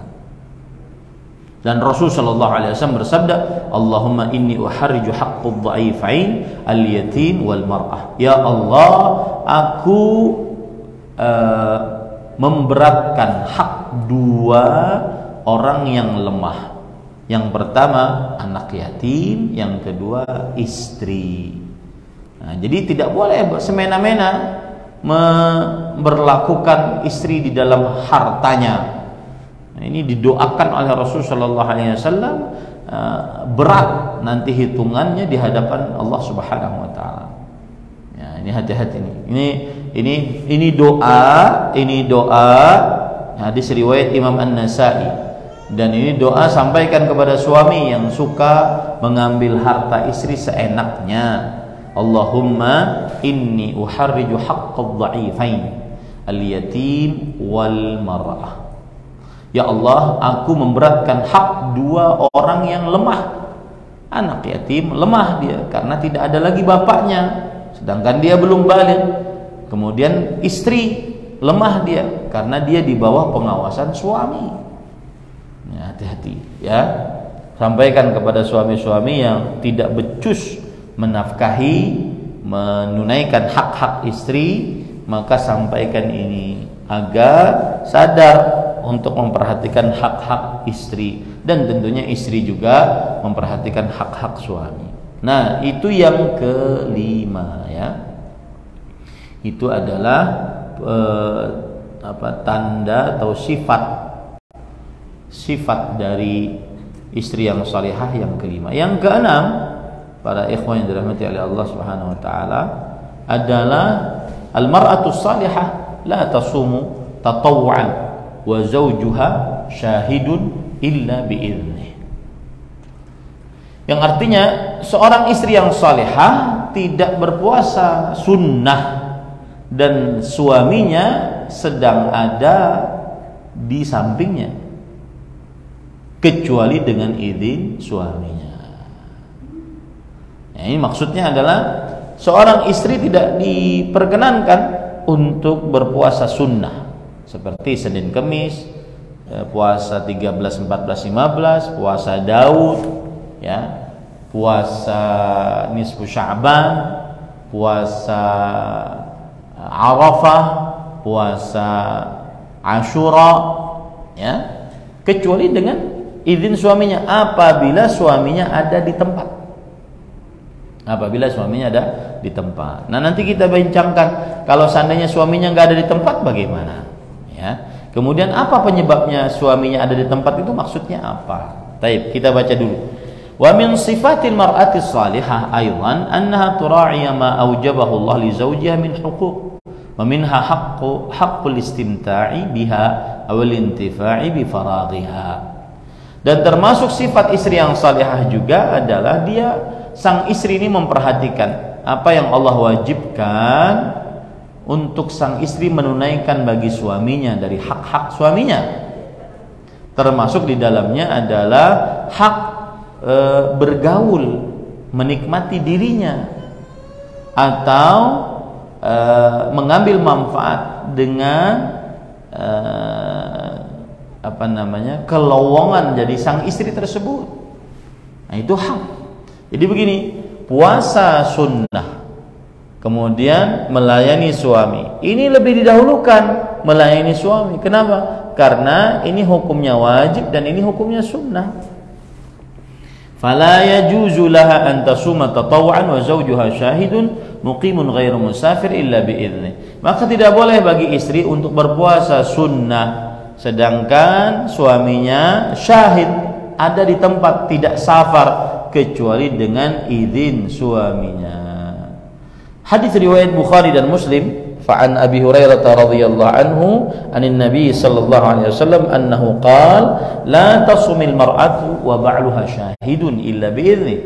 Dan Rasul sallallahu alaihi wasallam bersabda, Allahumma inni uharriju haqqud dha'ifain al-yatim wal mar'ah. Ya Allah, aku memberatkan hak dua orang yang lemah. Yang pertama anak yatim, yang kedua istri. Nah, jadi tidak boleh semena-mena memperlakukan istri di dalam hartanya. Nah, ini didoakan oleh Rasul Shallallahu Alaihi Wasallam, berat nanti hitungannya di hadapan Allah Subhanahu Wa Taala. Ya, ini hati-hati ini doa hadis riwayat Imam An-Nasai, dan ini doa sampaikan kepada suami yang suka mengambil harta istri seenaknya. Allahumma inni uharriju haqqadh dha'ifain al-yatim wal mar'ah. Ya Allah, aku memberatkan hak dua orang yang lemah. Anak yatim lemah dia karena tidak ada lagi bapaknya, sedangkan dia belum balik. Kemudian istri lemah dia karena dia di bawah pengawasan suami. Ya, hati-hati ya. Sampaikan kepada suami-suami yang tidak becus menafkahi, menunaikan hak-hak istri, maka sampaikan ini agar sadar untuk memperhatikan hak-hak istri, dan tentunya istri juga memperhatikan hak-hak suami. Nah, itu yang kelima ya. Itu adalah tanda atau sifat dari istri yang salihah yang kelima. Yang keenam, para ikhwan yang dirahmati oleh Allah Subhanahu wa taala, adalah al-mar'atu salihah la tasumu tatawwu'an wa zawjuha syahidun illa bi'idznih. Yang artinya seorang istri yang salihah tidak berpuasa sunnah dan suaminya sedang ada di sampingnya kecuali dengan izin suaminya. Nah, ini maksudnya adalah seorang istri tidak diperkenankan untuk berpuasa sunnah seperti Senin Kemis, puasa 13, 14, 15, puasa Daud, ya, puasa nisfu Sya'ban, puasa Arafah, puasa Ashura, ya, kecuali dengan izin suaminya apabila suaminya ada di tempat. Apabila suaminya ada di tempat. Nah, nanti kita bincangkan kalau seandainya suaminya nggak ada di tempat bagaimana? Ya. Kemudian apa penyebabnya suaminya ada di tempat itu, maksudnya apa? Baik, kita baca dulu. Wa min sifatil mar'ati salihah aidan annaha tura'i ma aujabahu Allah li zawjiha min huquq wa minha haqqul istimta'i biha aw al-intifa'i bi faraghiha. Dan termasuk sifat istri yang salihah juga adalah sang istri ini memperhatikan apa yang Allah wajibkan untuk sang istri menunaikan bagi suaminya dari hak-hak suaminya. Termasuk di dalamnya adalah hak bergaul, menikmati dirinya, atau mengambil manfaat dengan kelowongan dari sang istri tersebut. Nah, itu hak. Jadi begini, puasa sunnah kemudian melayani suami, ini lebih didahulukan melayani suami. Kenapa? Karena ini hukumnya wajib dan ini hukumnya sunnah. Fala yajuzu laha an tasuma tatawuan wa zawjuha syahidun muqimun ghairu musafir illa bi'idznih. Maka tidak boleh bagi istri untuk berpuasa sunnah sedangkan suaminya syahid, ada di tempat, tidak safar, kecuali dengan izin suaminya. Hadis riwayat Bukhari dan Muslim, fa'an Abi Hurairah radhiyallahu anhu anin Nabi sallallahu alaihi wasallam annahu qala la tasumil mar'atu wa ba'luha syahidun illa bi'idznih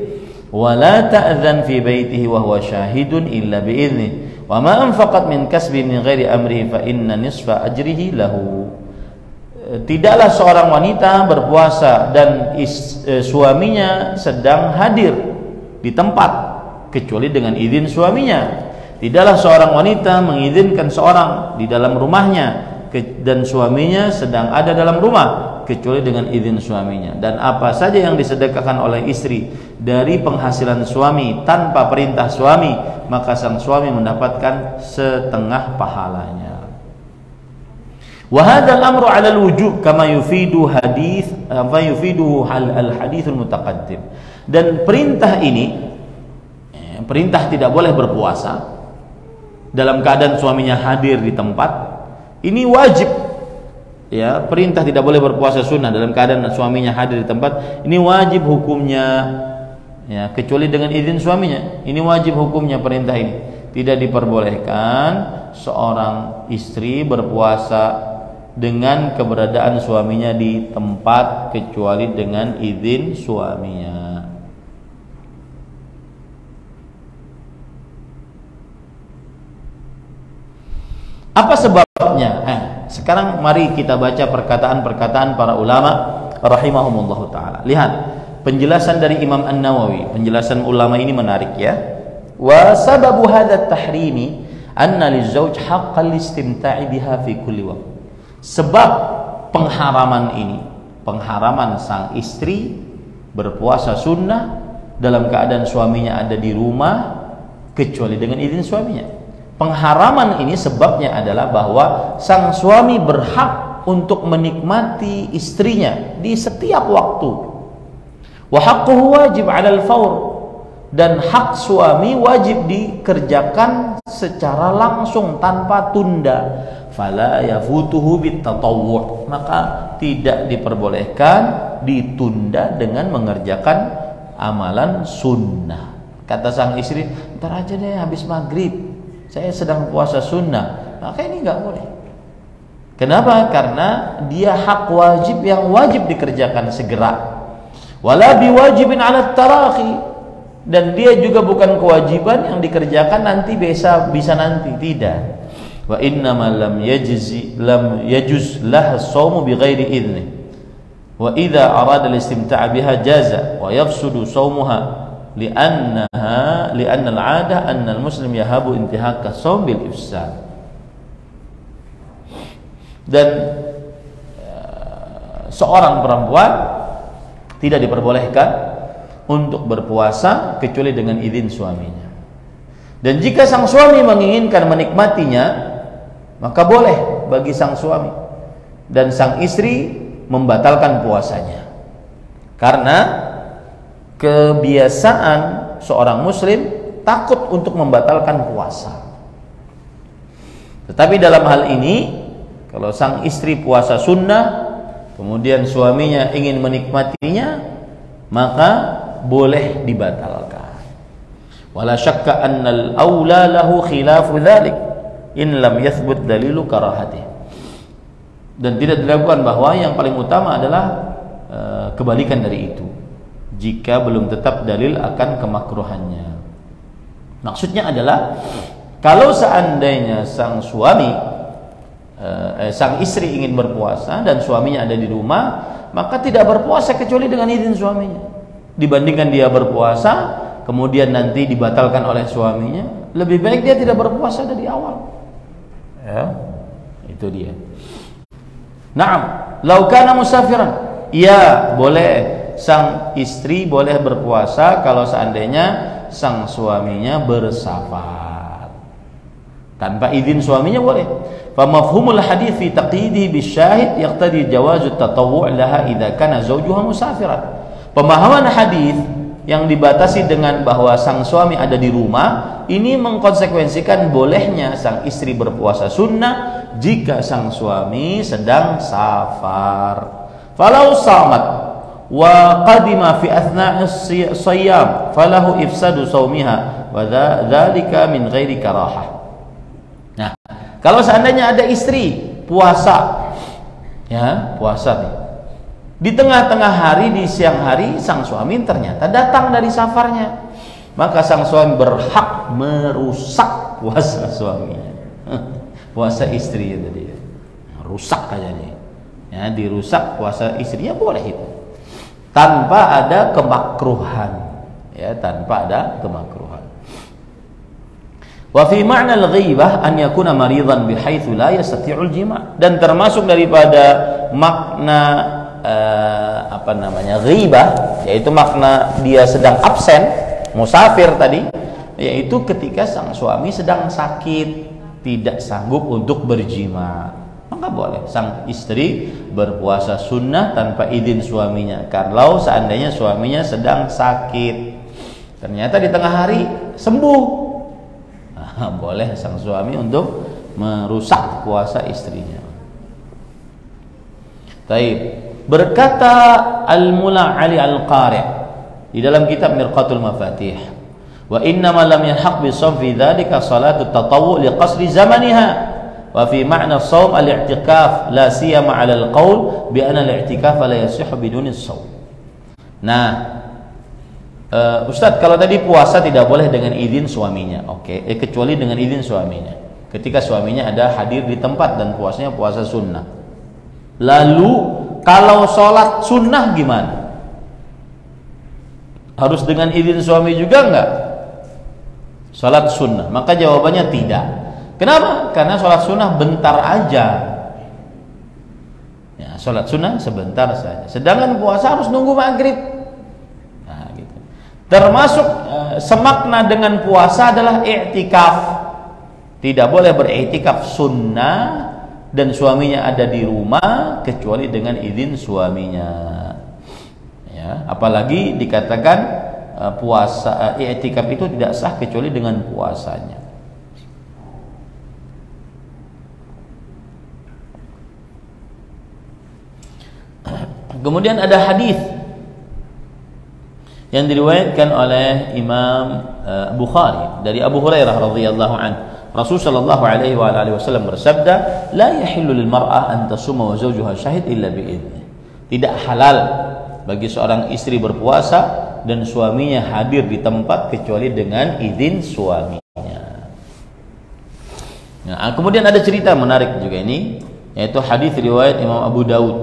wa la ta'dhan fi baitihi wa huwa syahidun illa bi'idznih wa ma anfaqat min kasbin min ghairi amrihi fa inna nisfa ajrihi lahu. Tidaklah seorang wanita berpuasa dan suaminya sedang hadir di tempat kecuali dengan izin suaminya. Tidaklah seorang wanita mengizinkan seorang di dalam rumahnya dan suaminya sedang ada dalam rumah kecuali dengan izin suaminya. Dan apa saja yang disedekahkan oleh istri dari penghasilan suami tanpa perintah suami, maka sang suami mendapatkan setengah pahalanya. Wa hadzal amru 'ala al-wujub kama yufidu al-hadits al-mutaqaddim. Dan perintah ini, perintah tidak boleh berpuasa dalam keadaan suaminya hadir di tempat, ini wajib. Ya, perintah tidak boleh berpuasa sunnah dalam keadaan suaminya hadir di tempat, ini wajib hukumnya. Ya, kecuali dengan izin suaminya. Ini wajib hukumnya perintah ini. Tidak diperbolehkan seorang istri berpuasa dengan keberadaan suaminya di tempat kecuali dengan izin suaminya. Apa sebabnya? Sekarang mari kita baca perkataan-perkataan para ulama rahimahumullah taala. Lihat penjelasan dari Imam An-Nawawi. Penjelasan ulama ini menarik ya. Wa sababu hadzal tahrimi anna lizauj haqqal istimta'i biha fi kulli waqt. Sebab pengharaman ini, pengharaman sang istri berpuasa sunnah dalam keadaan suaminya ada di rumah kecuali dengan izin suaminya. Pengharaman ini sebabnya adalah bahwa sang suami berhak untuk menikmati istrinya di setiap waktu. Wa haqquhu wajib 'alal fawr, dan hak suami wajib dikerjakan secara langsung tanpa tunda. Fala yafutuhu bitatawwu', maka tidak diperbolehkan ditunda dengan mengerjakan amalan sunnah. Kata sang istri, ntar aja deh habis maghrib, saya sedang puasa sunnah, maka ini nggak boleh. Kenapa? Karena dia hak wajib yang wajib dikerjakan segera. Wala biwajibin 'ala tarahi, dan dia juga bukan kewajiban yang dikerjakan nanti bisa nanti, tidak. Wa innama lam yajuz lah as-shaumu bighairi idzni wa idza arada al-istimta' biha jaza wa yafsudu shaumuha li'anna al-'ada anna al-muslim yahabu intihaka shaum bil ifsad. Dan seorang perempuan tidak diperbolehkan untuk berpuasa kecuali dengan izin suaminya. Dan jika sang suami menginginkan menikmatinya, maka boleh bagi sang suami dan sang istri membatalkan puasanya. Karena kebiasaan seorang muslim takut untuk membatalkan puasa. Tetapi dalam hal ini, kalau sang istri puasa sunnah kemudian suaminya ingin menikmatinya, maka boleh dibatalkan. Wala syakka annal aula lahu khilafu dzalik in lam yathbut dalilu karahati. Dan tidak diragukan bahwa yang paling utama adalah kebalikan dari itu jika belum tetap dalil akan kemakruhannya. Maksudnya adalah kalau seandainya sang suami sang istri ingin berpuasa dan suaminya ada di rumah, maka tidak berpuasa kecuali dengan izin suaminya. Dibandingkan dia berpuasa kemudian nanti dibatalkan oleh suaminya, lebih baik dia tidak berpuasa dari awal. Ya, itu dia. Naam, lau kana musafiran. Ya, boleh. Sang istri boleh berpuasa kalau seandainya sang suaminya bersafar. Tanpa izin suaminya boleh. Fa mafhumul hadits fi taqyidi bisyahid yaqtadi jawaz at-tatawwu' laha idza kana zawjuha musafiran. Pemahaman hadis yang dibatasi dengan bahwa sang suami ada di rumah ini mengkonsekuensikan bolehnya sang istri berpuasa sunnah jika sang suami sedang safar. Falau samat wa qadima fi athna'is shiyam falahu ifsadu saumiha wa dzalika min ghairi karahah. Nah, kalau seandainya ada istri puasa, ya puasa nih, di tengah-tengah hari, di siang hari sang suami ternyata datang dari safarnya, maka sang suami berhak merusak puasa suaminya. Puasa istri itu dia, rusak aja nih, ya dirusak puasa istrinya boleh itu, tanpa ada kemakruhan, ya tanpa ada kemakruhan. Wa fi ma'na al-ghibah an yakuna maridan bihaitsu la yastati'ul jima', dan termasuk daripada makna ghibah, yaitu makna dia sedang absen, musafir tadi, yaitu ketika sang suami sedang sakit, tidak sanggup untuk berjima, maka boleh sang istri berpuasa sunnah tanpa izin suaminya. Kalau seandainya suaminya sedang sakit, ternyata di tengah hari sembuh, nah, boleh sang suami untuk merusak puasa istrinya. Taib. Berkata Al-Mula Ali Al-Qari' di dalam kitab Mirqatul Mafatih, wa innama lam yahaq bi shaum fi dzalika salatu tatawwu' li qasri zamaniha wa fi ma'na shaum al-i'tikaf la siyama 'ala al-qaul bi anna al-i'tikaf la yasihhu biduni shaum. Nah, Ustaz, kalau tadi puasa tidak boleh dengan izin suaminya, oke, kecuali dengan izin suaminya. Ketika suaminya ada hadir di tempat dan puasanya puasa sunnah. Lalu kalau sholat sunnah gimana? Harus dengan izin suami juga enggak? Sholat sunnah, maka jawabannya tidak. Kenapa? Karena sholat sunnah bentar aja. Ya, sholat sunnah sebentar saja. Sedangkan puasa harus nunggu maghrib. Nah, gitu. Termasuk semakna dengan puasa adalah i'tikaf. Tidak boleh beriktikaf sunnah dan suaminya ada di rumah kecuali dengan izin suaminya. Ya, apalagi dikatakan puasa i'tikaf itu tidak sah kecuali dengan puasanya. Kemudian ada hadis yang diriwayatkan oleh Imam Bukhari dari Abu Hurairah radhiyallahu anhu. Rasul sallallahu alaihi wa alihi wasallam bersabda, "La yahillu lil mar'ah an tasuma wa zawjuha syahid illa bi idzni." Tidak halal bagi seorang istri berpuasa dan suaminya hadir di tempat kecuali dengan izin suaminya. Nah, kemudian ada cerita menarik juga ini, yaitu hadis riwayat Imam Abu Daud.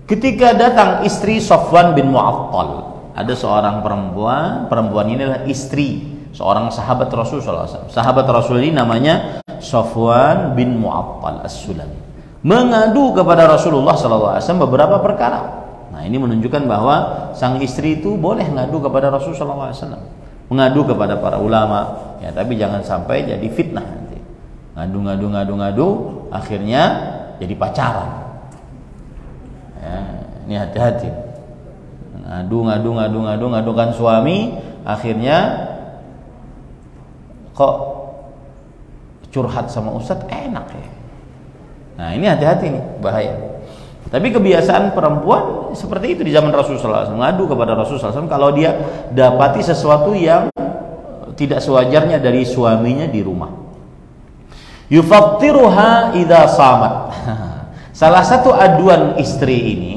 Ketika datang istri Safwan bin Mu'attal, ada seorang perempuan ini adalah istri seorang sahabat Rasul SAW. Sahabat Rasul ini namanya Safwan bin Mu'attal As-Sulami. Mengadu kepada Rasulullah SAW beberapa perkara. Nah, ini menunjukkan bahwa sang istri itu boleh mengadu kepada Rasulullah SAW. Mengadu kepada para ulama, ya, tapi jangan sampai jadi fitnah nanti. Ngadu, akhirnya jadi pacaran. Ya, ini hati-hati. Ngadukan suami, akhirnya kok curhat sama ustadz enak ya. Nah, ini hati-hati nih, bahaya. Tapi kebiasaan perempuan seperti itu di zaman Rasulullah SAW, mengadu kepada Rasulullah SAW kalau dia dapati sesuatu yang tidak sewajarnya dari suaminya di rumah. Yufattiruha idza samat. Salah satu aduan istri ini,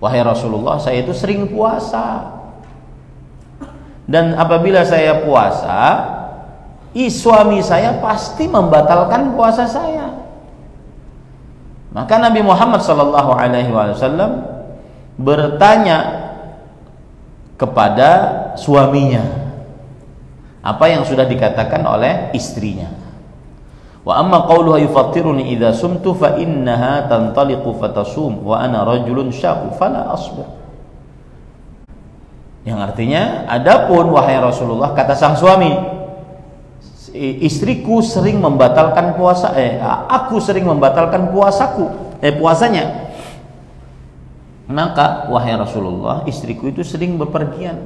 wahai Rasulullah, saya itu sering puasa. Dan apabila saya puasa, suami saya pasti membatalkan puasa saya. Maka Nabi Muhammad SAW bertanya kepada suaminya apa yang sudah dikatakan oleh istrinya. Wa amma qauluha yufattiruni idza sumtu fa innaha tantaliqu fatasum wa ana rajulun syaqu fala asbir. Yang artinya, adapun wahai Rasulullah, kata sang suami, istriku sering membatalkan puasa, aku sering membatalkan puasanya. Maka wahai Rasulullah, istriku itu sering bepergian,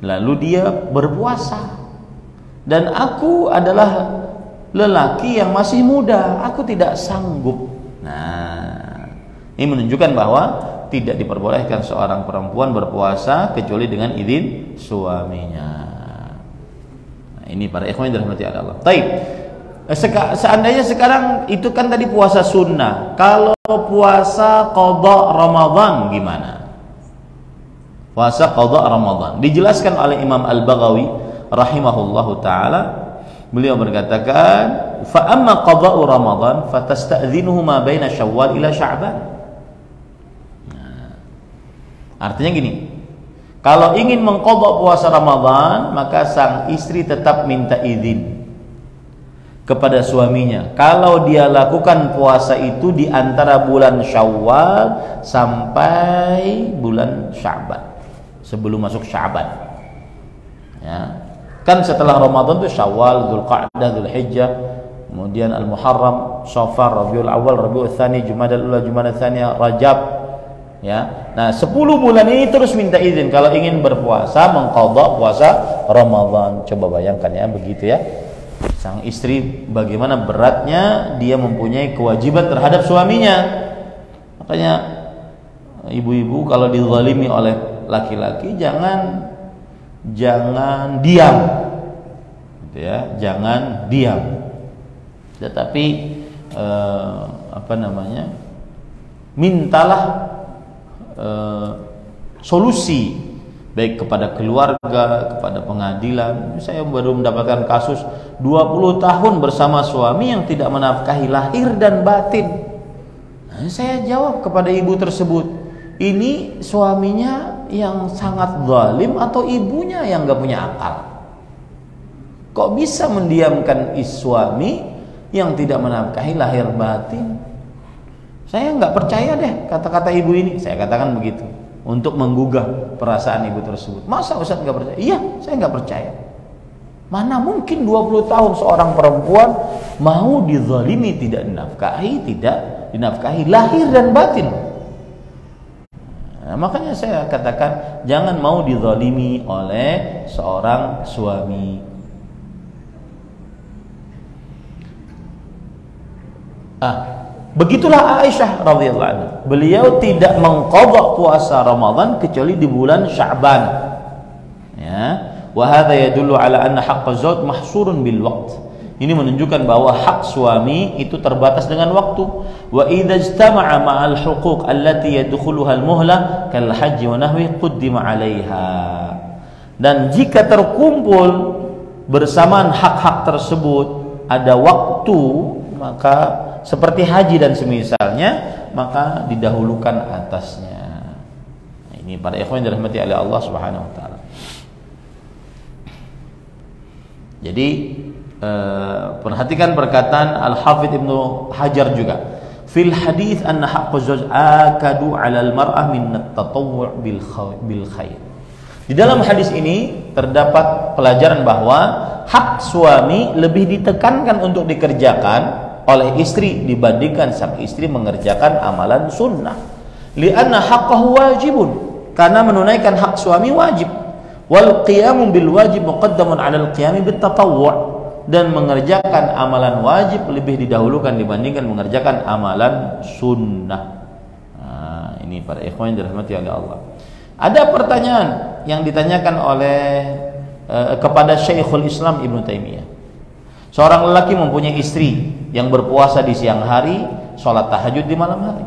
lalu dia berpuasa, dan aku adalah lelaki yang masih muda, aku tidak sanggup. Nah, ini menunjukkan bahwa tidak diperbolehkan seorang perempuan berpuasa kecuali dengan izin suaminya. Nah, ini para ikhwan yang dirahmati Allah. Taib. Seandainya sekarang itu kan tadi puasa sunnah, kalau puasa qada Ramadan gimana? Puasa qada Ramadan dijelaskan oleh Imam Al-Baghawi rahimahullahu taala. Beliau berkatakan, fa amma qada'u Ramadan fatasta'dzinuhu ma baina Syawal ila Sya'ban. Artinya gini, kalau ingin mengqadha puasa Ramadan, maka sang istri tetap minta izin kepada suaminya kalau dia lakukan puasa itu di antara bulan Syawal sampai bulan Sya'ban, sebelum masuk Sya'ban. Ya. Kan setelah Ramadan itu Syawal, Dzulqa'dah, Dzulhijjah, kemudian Al-Muharram, Safar, Rabiul Awal, Rabiul Tsani, Jumadal Ula, Jumadal Tsaniyah, Rajab. Ya. Nah, 10 bulan ini terus minta izin kalau ingin berpuasa, mengqadha puasa Ramadan. Coba bayangkan ya, begitu ya. Sang istri bagaimana beratnya dia mempunyai kewajiban terhadap suaminya. Makanya ibu-ibu kalau dizalimi oleh laki-laki jangan diam. Gitu ya, jangan diam. Tetapi mintalah solusi, baik kepada keluarga, kepada pengadilan. Saya baru mendapatkan kasus 20 tahun bersama suami yang tidak menafkahi lahir dan batin. Nah, saya jawab kepada ibu tersebut, ini suaminya yang sangat zalim atau ibunya yang gak punya akal? Kok bisa mendiamkan suami yang tidak menafkahi lahir batin? Saya nggak percaya deh kata-kata ibu ini. Saya katakan begitu untuk menggugah perasaan ibu tersebut. Masa Ustaz nggak percaya? Iya, saya nggak percaya. Mana mungkin 20 tahun seorang perempuan mau dizalimi, tidak dinafkahi lahir dan batin. Nah, makanya saya katakan jangan mau dizalimi oleh seorang suami. Begitulah Aisyah radhiyallahu anha. Beliau tidak mengqadha puasa Ramadan kecuali di bulan Sya'ban. Ya, wa hadza yadullu ala anna haqq az-zawj mahsurun bil waqt. Ini menunjukkan bahwa hak suami itu terbatas dengan waktu. Wa idza ijtama'a ma'al huquq allati yadkhuluha al-muhlah kal haji wa nahwi quddima 'alaiha. Dan jika terkumpul bersamaan hak-hak tersebut ada waktu, maka seperti haji dan semisalnya, maka didahulukan atasnya. Nah, ini para ikhwan yang dirahmati oleh Allah Subhanahu wa taala. Jadi perhatikan perkataan Al-Hafidz Ibnu Hajar juga. Fil hadits anna haqqu zawj akadu 'ala al-mar'ah min at-tatawwu' bil khair. Di dalam hadis ini terdapat pelajaran bahwa hak suami lebih ditekankan untuk dikerjakan oleh istri dibandingkan sang istri mengerjakan amalan sunnah. Li'anna haqqahu wajibun, karena menunaikan hak suami wajib. Wal qiyamu bil wajib muqaddamun 'alal qiyami bit tatawwu', dan mengerjakan amalan wajib lebih didahulukan dibandingkan mengerjakan amalan sunnah. Nah, ini para ikhwan yang dirahmati oleh Allah. Ada pertanyaan yang ditanyakan oleh kepada Syekhul Islam Ibnu Taimiyah. Seorang lelaki mempunyai istri yang berpuasa di siang hari, sholat tahajud di malam hari.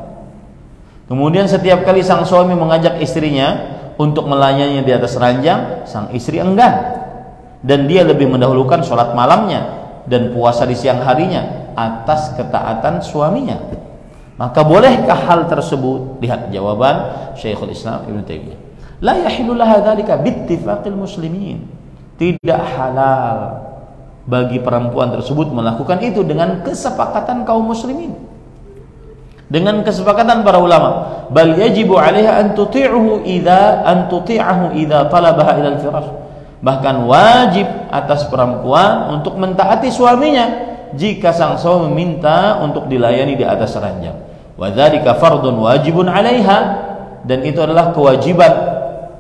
Kemudian setiap kali sang suami mengajak istrinya untuk melayaninya di atas ranjang, sang istri enggan, dan dia lebih mendahulukan sholat malamnya dan puasa di siang harinya atas ketaatan suaminya. Maka bolehkah hal tersebut? Lihat jawaban Syekhul Islam Ibnu Taimiyah. La yahillu laha dzalika bittifaqil muslimin. Tidak halal bagi perempuan tersebut melakukan itu dengan kesepakatan kaum muslimin, dengan kesepakatan para ulama. Bal yajibu 'alaiha an tuti'ahu idza talabaha ila al-firash. Bahkan wajib atas perempuan untuk mentaati suaminya jika sang suami meminta untuk dilayani di atas ranjang. Wa dzalika fardun wajibun 'alaiha, dan itu adalah kewajiban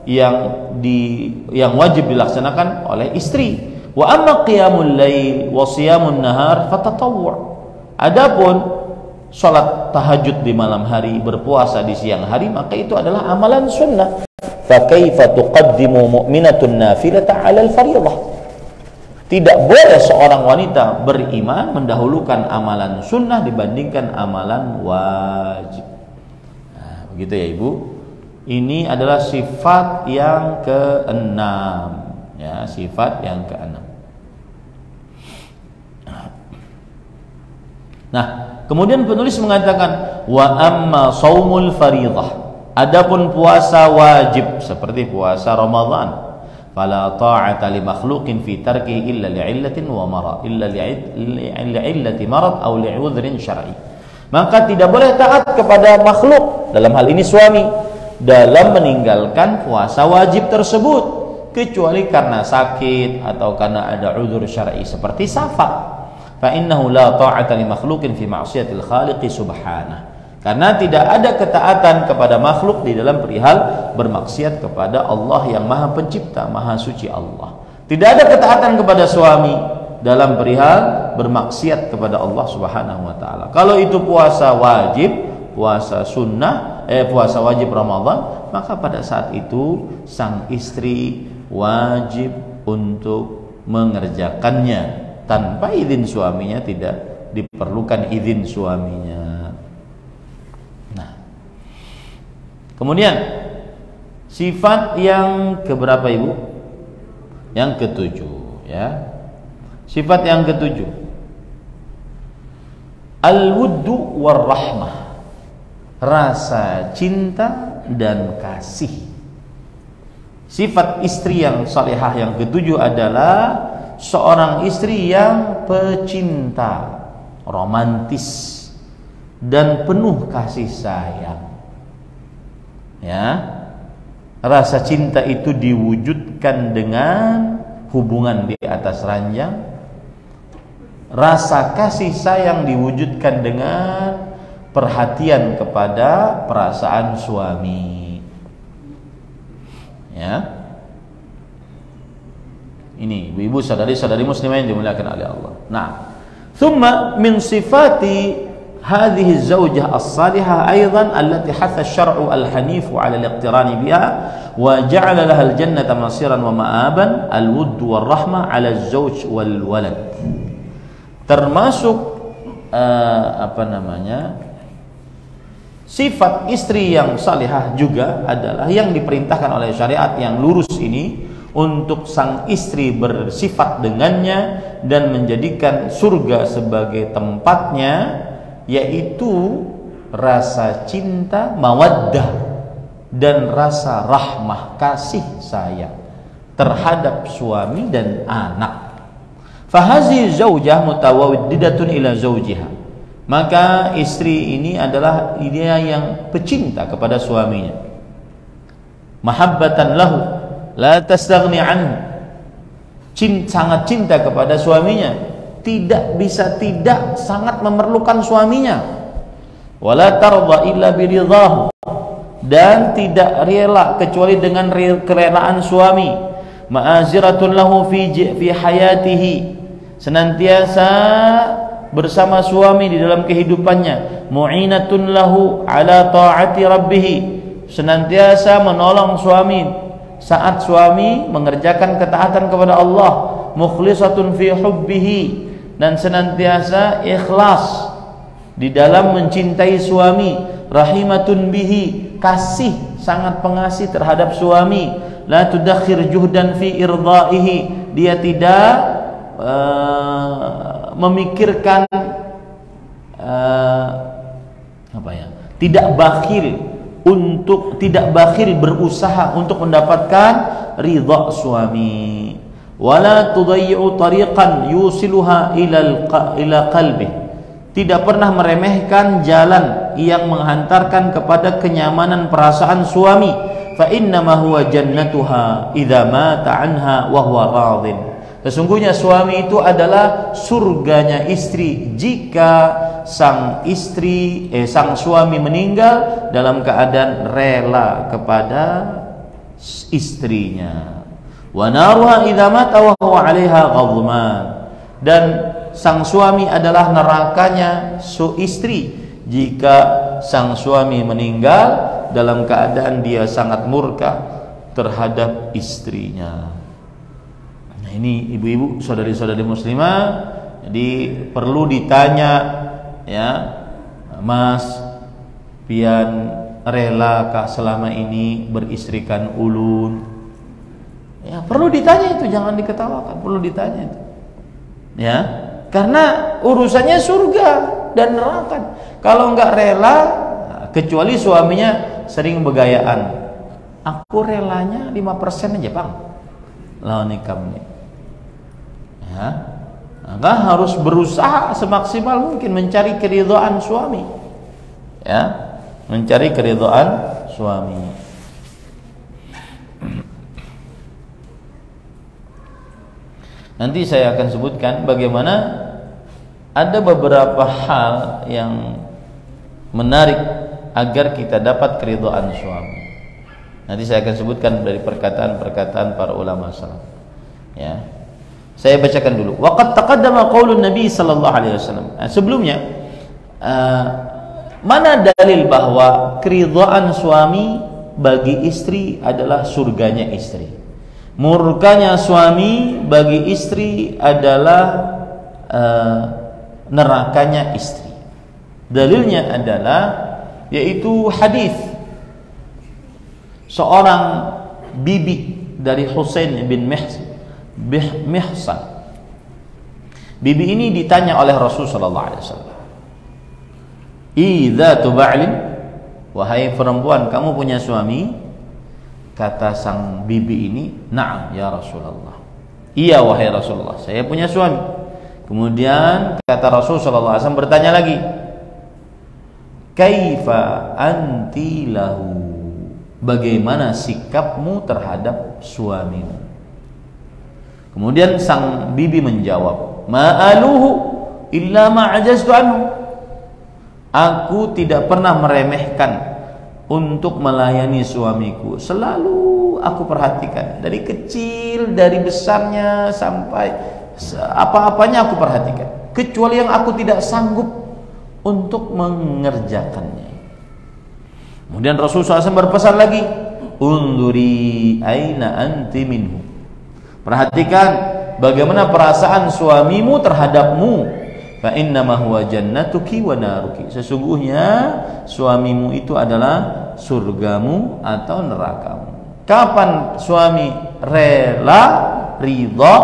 yang wajib dilaksanakan oleh istri. Wa amma qiyamul lail wa siyamun nahar fatatawwu'. Adapun salat tahajud di malam hari, berpuasa di siang hari, maka itu adalah amalan sunnah. Fa kaifa tuqaddimu mu'minatun nafilata 'ala al-fardhah? Tidak boleh seorang wanita beriman mendahulukan amalan sunnah dibandingkan amalan wajib. Nah, begitu ya Ibu. Ini adalah sifat yang keenam, ya, sifat yang keenam. Nah, kemudian penulis mengatakan wa amma shaumul fariidhah. Adapun puasa wajib seperti puasa Ramadan, fala ta'ata li makhluqin fi tarkihi illa li'illatin wa marad, illa li'illati marad aw li'udhrin syar'i. Maka tidak boleh taat kepada makhluk, dalam hal ini suami, dalam meninggalkan puasa wajib tersebut, kecuali karena sakit atau karena ada udzur syar'i seperti safar. Fa innahu la ta'ata li makhluqin fi ma'siyatil khaliqi subhanahu. Karena tidak ada ketaatan kepada makhluk di dalam perihal bermaksiat kepada Allah yang Maha Pencipta, Maha Suci Allah. Tidak ada ketaatan kepada suami dalam perihal bermaksiat kepada Allah Subhanahu wa taala. Kalau itu puasa wajib, puasa sunnah, puasa wajib Ramadan, maka pada saat itu sang istri wajib untuk mengerjakannya tanpa izin suaminya, tidak diperlukan izin suaminya. Kemudian sifat yang keberapa Ibu? Yang ketujuh, ya. Sifat yang ketujuh, al-wuddu war-rahmah, rasa cinta dan kasih. Sifat istri yang salihah yang ketujuh adalah seorang istri yang pecinta, romantis, dan penuh kasih sayang. Ya, rasa cinta itu diwujudkan dengan hubungan di atas ranjang. Rasa kasih sayang diwujudkan dengan perhatian kepada perasaan suami. Ya, ini ibu-ibu, saudari-saudari muslimah yang dimuliakan oleh Allah. Nah, thumma min sifati هذه الزوجة الصالحة أيضا التي حث الشرع الحنيف على الاقتران بها وجعل لها الجنة مصيرا ومآبا الود والرحمة على الزوج والولد. Termasuk sifat istri yang salihah juga adalah yang diperintahkan oleh syariat yang lurus ini untuk sang istri bersifat dengannya dan menjadikan surga sebagai tempatnya, yaitu rasa cinta, mawaddah, dan rasa rahmah, kasih sayang terhadap suami dan anak. Fahazi zaujah mutawaddidatun ila zaujiha. Maka istri ini adalah dia yang pecinta kepada suaminya, mahabbatan lahu la tastaghni anhu, sangat cinta kepada suaminya, tidak bisa tidak sangat memerlukan suaminya. Wala tarda illa biridhahu, dan tidak rela kecuali dengan kerelaan suami. Ma'aziratun lahu fi hayatihi, senantiasa bersama suami di dalam kehidupannya. Mu'inatun lahu ala ta'ati rabbih, senantiasa menolong suami saat suami mengerjakan ketaatan kepada Allah. Mukhlisatun fi hubbihi, dan senantiasa ikhlas di dalam mencintai suami, rahimatun bihi, kasih, sangat pengasih terhadap suami, la tudakhir juhdan fi irdaihi, dia tidak memikirkan tidak bakhil berusaha untuk mendapatkan ridha suami, wala tudayyi'u tariqan yusiluha ila qalbi, tidak pernah meremehkan jalan yang menghantarkan kepada kenyamanan perasaan suami, fa innama huwa jannatuha idza mata anha wa huwa radin, sesungguhnya suami itu adalah surganya istri jika sang suami meninggal dalam keadaan rela kepada istrinya. Wa naruha idza mata wa huwa 'alaiha ghadman, dan sang suami adalah nerakanya istri jika sang suami meninggal dalam keadaan dia sangat murka terhadap istrinya. Nah, ini ibu-ibu, saudari-saudari muslimah, jadi perlu ditanya ya, Mas, pian relakah selama ini beristrikan ulun? Ya, perlu ditanya itu, jangan diketawakan, perlu ditanya itu. Ya, karena urusannya surga dan neraka. Kalau enggak rela, kecuali suaminya sering begayaan, aku relanya 5% aja bang lawan nikam nih, ya, maka harus berusaha semaksimal mungkin mencari keridhaan suami, ya, mencari keridhaan suami. Nanti saya akan sebutkan bagaimana ada beberapa hal yang menarik agar kita dapat keridhaan suami. Nanti saya akan sebutkan dari perkataan-perkataan para ulama salaf. Ya. Saya bacakan dulu. Waqad taqaddama qaulun Nabi sallallahu alaihi wasallam. Sebelumnya mana dalil bahwa keridhaan suami bagi istri adalah surganya istri, murkanya suami bagi istri adalah nerakanya istri? Dalilnya adalah yaitu hadis seorang bibi dari Husain bin Mihsan. Bibi ini ditanya oleh Rasul sallallahu alaihi wasallam, "Idza tuba'lin?" Wahai perempuan, kamu punya suami? Kata sang bibi ini, "Na'am ya Rasulullah." Iya wahai Rasulullah, saya punya suami. Kemudian kata Rasul sallallahu alaihi wasallam bertanya lagi, "Kaifa anti lahu?" Bagaimana sikapmu terhadap suamimu? Kemudian sang bibi menjawab, "Ma'aluhu illa ma'ajaztu anhu." Aku tidak pernah meremehkan untuk melayani suamiku. Selalu aku perhatikan, dari kecil, dari besarnya sampai apa-apanya aku perhatikan, kecuali yang aku tidak sanggup untuk mengerjakannya. Kemudian Rasulullah SAW berpesan lagi, "Unduri aina anti minhu." Perhatikan bagaimana perasaan suamimu terhadapmu. Fa innama huwa jannatuki wa naruki. Sesungguhnya suamimu itu adalah surgamu atau nerakamu. Kapan suami rela, ridha,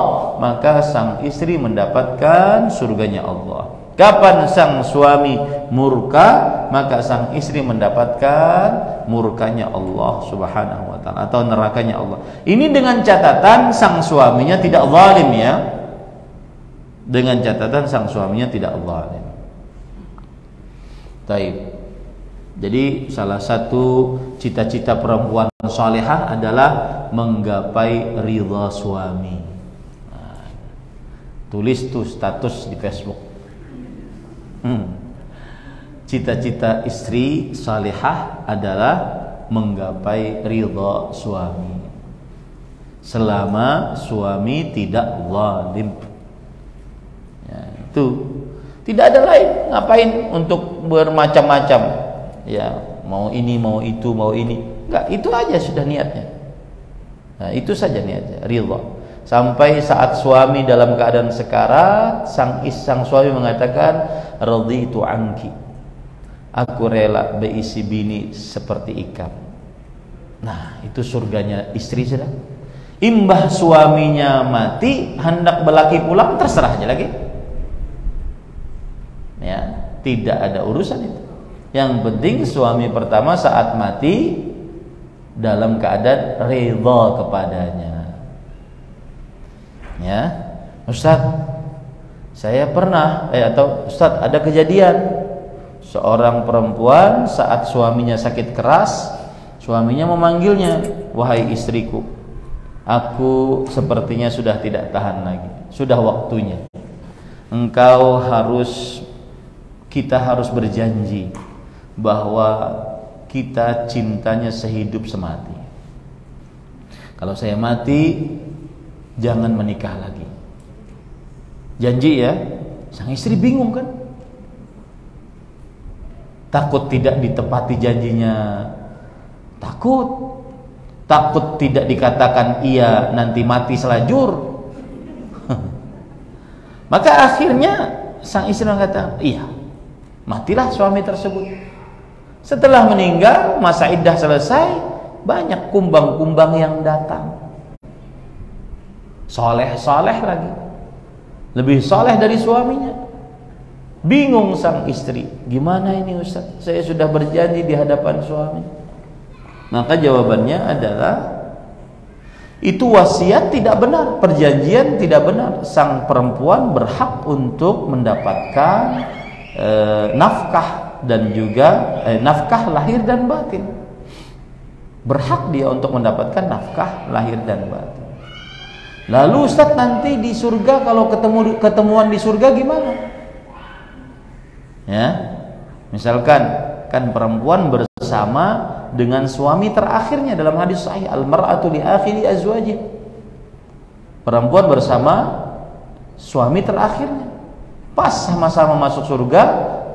maka sang istri mendapatkan surganya Allah. Kapan sang suami murka, maka sang istri mendapatkan murkanya Allah Subhanahu wa taala atau nerakanya Allah. Ini dengan catatan sang suaminya tidak zalim, ya. Dengan catatan sang suaminya tidak zalim. Taib. Jadi salah satu cita-cita perempuan salihah adalah menggapai ridha suami. Nah, tulis tuh status di Facebook. Cita-cita istri salihah adalah menggapai ridha suami selama suami tidak zalim. Ya, itu tidak ada lain. Ngapain untuk bermacam-macam? Ya, mau ini, mau itu, mau ini. Enggak, itu aja sudah niatnya. Nah, itu saja niatnya, ridha. Sampai saat suami dalam keadaan sekarat, sang suami mengatakan, raditu anki, aku rela berisi bini seperti ikan. Nah, itu surganya istri sudah. Imbah suaminya mati, hendak berlaki pulang, terserah aja lagi. Ya, tidak ada urusan itu. Yang penting suami pertama saat mati dalam keadaan ridha kepadanya. Ya, Ustaz, saya pernah atau Ustaz, ada kejadian seorang perempuan saat suaminya sakit keras, suaminya memanggilnya, wahai istriku, aku sepertinya sudah tidak tahan lagi, sudah waktunya. Kita harus berjanji bahwa kita cintanya sehidup semati. Kalau saya mati, jangan menikah lagi. Janji ya. Sang istri bingung kan? Takut tidak ditepati janjinya. Takut tidak dikatakan iya, nanti mati selajur. Maka akhirnya sang istri mengatakan, iya, matilah suami tersebut. Setelah meninggal, masa iddah selesai, banyak kumbang-kumbang yang datang. Soleh-soleh lagi, lebih soleh dari suaminya. Bingung sang istri, gimana ini Ustaz? Saya sudah berjanji di hadapan suami. Maka jawabannya adalah, itu wasiat tidak benar, perjanjian tidak benar. Sang perempuan berhak untuk mendapatkan nafkah dan juga nafkah lahir dan batin. Berhak dia untuk mendapatkan nafkah lahir dan batin. Lalu Ustaz, nanti di surga kalau ketemuan di surga gimana? Ya, misalkan kan perempuan bersama dengan suami terakhirnya dalam hadis sahih, al-mar'atu li akhiri azwajih. Perempuan bersama suami terakhirnya. Pas sama-sama masuk surga,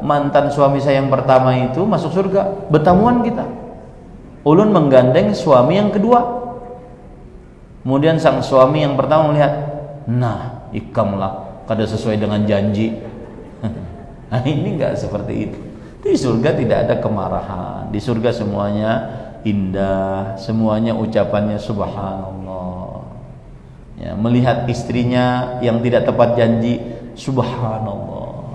mantan suami saya yang pertama itu masuk surga, bertemuan kita. Ulun menggandeng suami yang kedua. Kemudian sang suami yang pertama melihat, nah, ikamlah kada sesuai dengan janji. Nah, ini enggak seperti itu. Di surga tidak ada kemarahan. Di surga semuanya indah, semuanya ucapannya subhanallah. Ya, melihat istrinya yang tidak tepat janji, subhanallah.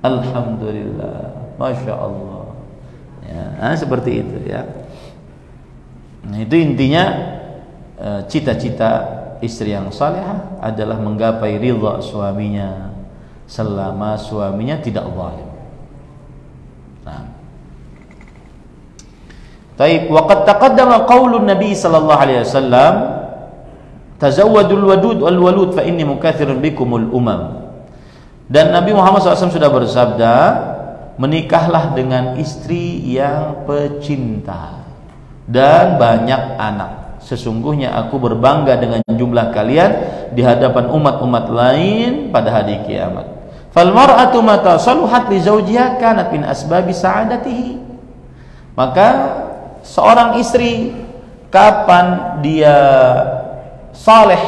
Alhamdulillah, masya Allah. Ya, seperti itu ya. Nah, itu intinya. Cita-cita istri yang salihah adalah menggapai ridha suaminya selama suaminya tidak zalim. Nah, taib. Waqad taqaddama qaulun Nabi sallallahu alaihi wasallam, tazawwadul wadud wal walud fa inni mukatsirun bikumul umam. Dan Nabi Muhammad SAW sudah bersabda, menikahlah dengan istri yang pecinta dan banyak anak. Sesungguhnya aku berbangga dengan jumlah kalian di hadapan umat-umat lain pada hari kiamat. Fal mar'atu mata saluhat li zawjiha kanat min asbabi sa'adatihi. Maka seorang istri kapan dia saleh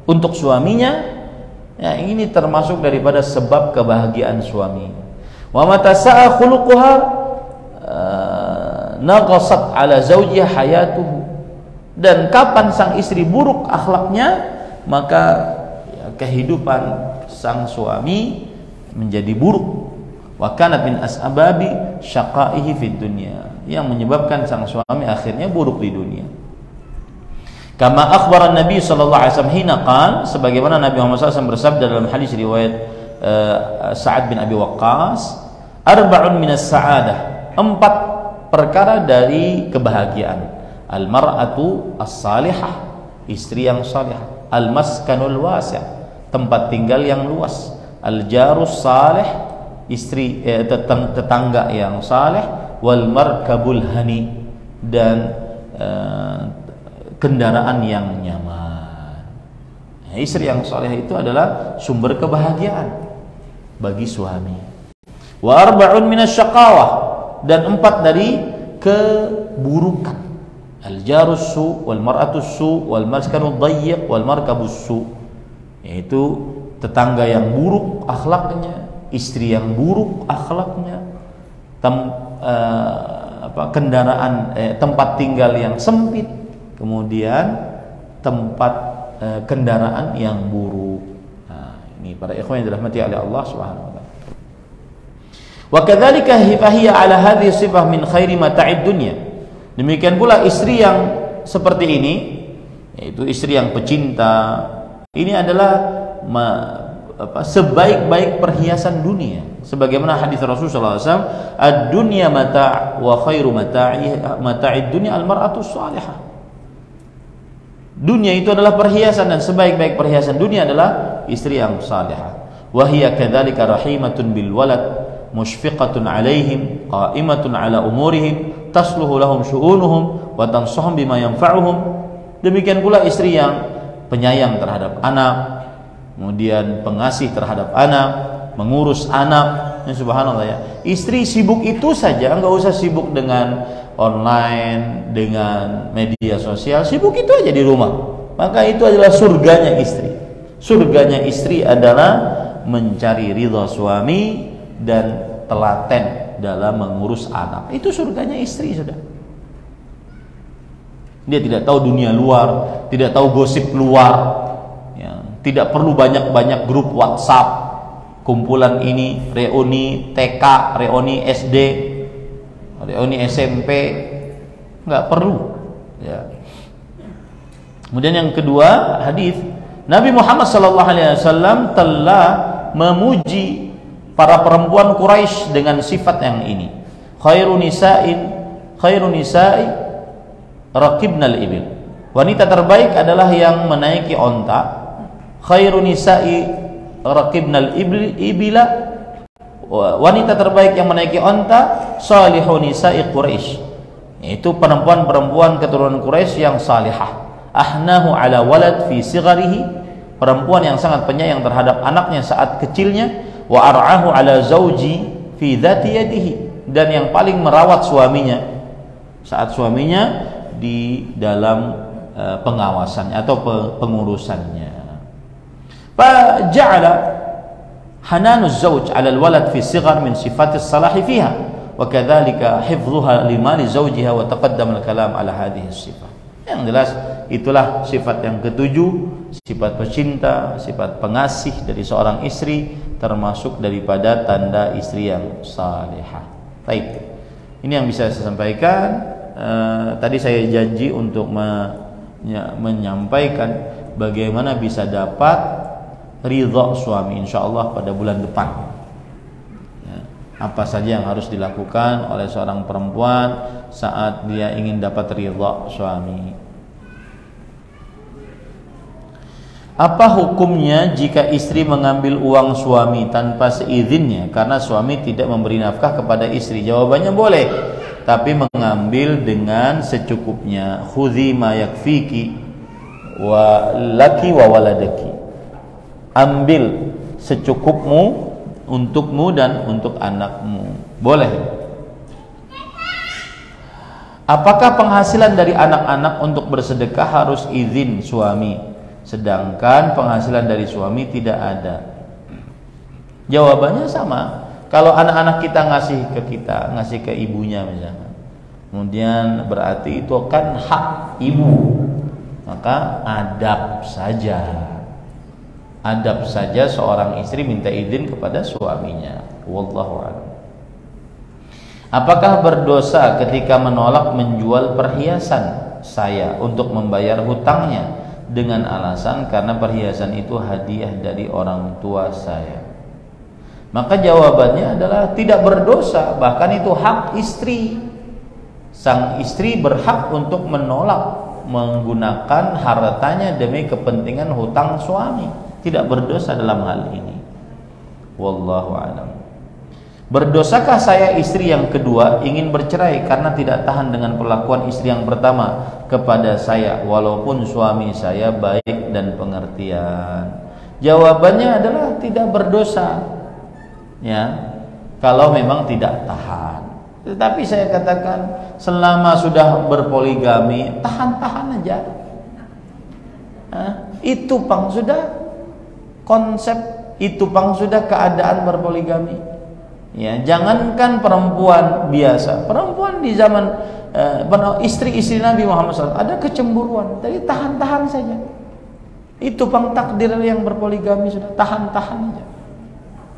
untuk suaminya, ya, ini termasuk daripada sebab kebahagiaan suami. Wa mata sa'a khuluquha naqasat ala zawjiha hayatuhu. Dan kapan sang istri buruk akhlaknya, maka ya, kehidupan sang suami menjadi buruk. Wa kanat min asbabi syaqaihi fid dunya, yang menyebabkan sang suami akhirnya buruk di dunia. Kama akhbara Nabi sallallahu alaihi wasallam hina qala, sebagaimana Nabi Muhammad SAW bersabda dalam hadis riwayat Sa'ad bin Abi Waqqas, arba'un minas sa'adah, 4 perkara dari kebahagiaan. Al-mar'atu as-salihah, istri yang salihah. Al-maskanul wasi', tempat tinggal yang luas. Al-jarus salih, istri tetangga yang saleh. Wal markabul hani, dan kendaraan yang nyaman. Nah, istri yang saleh itu adalah sumber kebahagiaan bagi suami. Wa arba'un minasyaqawah, dan 4 dari keburukan. Al-jarus su wal mar'atus su wal maskanu dhayyiq wal markabus su, yaitu tetangga yang buruk akhlaknya, istri yang buruk akhlaknya, tempat tinggal yang sempit, kemudian tempat kendaraan yang buruk. Nah, ini para ikhwan yang dirahmati oleh Allah Subhanahu wa taala. Wa kadzalika hiya ala hadhihi sifah min khairi mata'id dunya. Demikian pula istri yang seperti ini, yaitu istri yang pecinta, ini adalah sebaik-baik perhiasan dunia. Sebagaimana hadis Rasulullah SAW, ad-dunya mata' wa khairu mata'id dunya al-mar'atu salihah. Dunia itu adalah perhiasan dan sebaik-baik perhiasan dunia adalah istri yang salihah. Wa hiya kadzalika rahimatun bil walad, mushfiqatun 'alaihim, qa'imatun 'ala umurihim, tasluhu lahum syu'unuhum wa tansuhum bima yanfa'uhum. Demikian pula istri yang penyayang terhadap anak, kemudian pengasih terhadap anak, mengurus anak. Ya, subhanallah ya. Istri sibuk itu saja, enggak usah sibuk dengan online, dengan media sosial, sibuk itu aja di rumah. Maka itu adalah surganya istri. Surganya istri adalah mencari ridha suami dan telaten dalam mengurus anak. Itu surganya istri sudah. Dia tidak tahu dunia luar, tidak tahu gosip luar, ya, tidak perlu banyak-banyak grup WhatsApp, kumpulan ini, reuni TK, reuni SD, reuni SMP, nggak perlu. Ya. Kemudian yang kedua, hadis Nabi Muhammad SAW telah memuji para perempuan Quraisy dengan sifat yang ini. Khairun nisa'i raqibnal ibil. Wanita terbaik adalah yang menaiki onta. Khairun nisa'i raqibnal ibila. Wanita terbaik yang menaiki onta salihun nisa'i Quraisy. Itu perempuan-perempuan keturunan Quraisy yang salihah. Ahnahu ala walad fi sigharihi, perempuan yang sangat penyayang terhadap anaknya saat kecilnya. Wa ar'ahu ala zauji fi dzati yadihi, dan yang paling merawat suaminya saat suaminya di dalam pengawasannya atau pengurusannya. Fa ja'ala hananuz zauj 'ala al-walad fi sighar min sifatis salahi fiha wa kadzalika hifdhuha limali zawjiha wa taqaddama al-kalam 'ala hadhihi as-sifah. Yang jelas itulah sifat yang ketujuh, sifat pecinta, sifat pengasih dari seorang istri, termasuk daripada tanda istri yang salihah. Baik, ini yang bisa saya sampaikan. Tadi saya janji untuk menyampaikan bagaimana bisa dapat ridha suami, insyaallah pada bulan depan. Ya, apa saja yang harus dilakukan oleh seorang perempuan saat dia ingin dapat ridha suami. Apa hukumnya jika istri mengambil uang suami tanpa seizinnya karena suami tidak memberi nafkah kepada istri? Jawabannya boleh, tapi mengambil dengan secukupnya. Khudhi ma yakfiki wa laki wa waladaki. Ambil secukupmu untukmu dan untuk anakmu. Boleh. Apakah penghasilan dari anak-anak untuk bersedekah harus izin suami, sedangkan penghasilan dari suami tidak ada? Jawabannya sama. Kalau anak-anak kita ngasih ke kita, ngasih ke ibunya misalnya, kemudian berarti itu kan hak ibu, maka adab saja seorang istri minta izin kepada suaminya. Wallahu a'lam. Apakah berdosa ketika menolak menjual perhiasan saya untuk membayar hutangnya dengan alasan karena perhiasan itu hadiah dari orang tua saya? Maka jawabannya adalah tidak berdosa, bahkan itu hak istri. Sang istri berhak untuk menolak menggunakan hartanya demi kepentingan hutang suami. Tidak berdosa dalam hal ini. Wallahu a'lam. Berdosakah saya istri yang kedua ingin bercerai karena tidak tahan dengan perlakuan istri yang pertama kepada saya walaupun suami saya baik dan pengertian? Jawabannya adalah tidak berdosa. Ya, kalau memang tidak tahan. Tetapi saya katakan, selama sudah berpoligami, tahan-tahan aja. Itu pang sudah konsep, itu pang sudah keadaan berpoligami. Ya, jangankan perempuan biasa, perempuan di zaman istri-istri Nabi Muhammad SAW ada kecemburuan, jadi tahan-tahan saja. Itu pang takdir yang berpoligami, sudah tahan-tahan aja.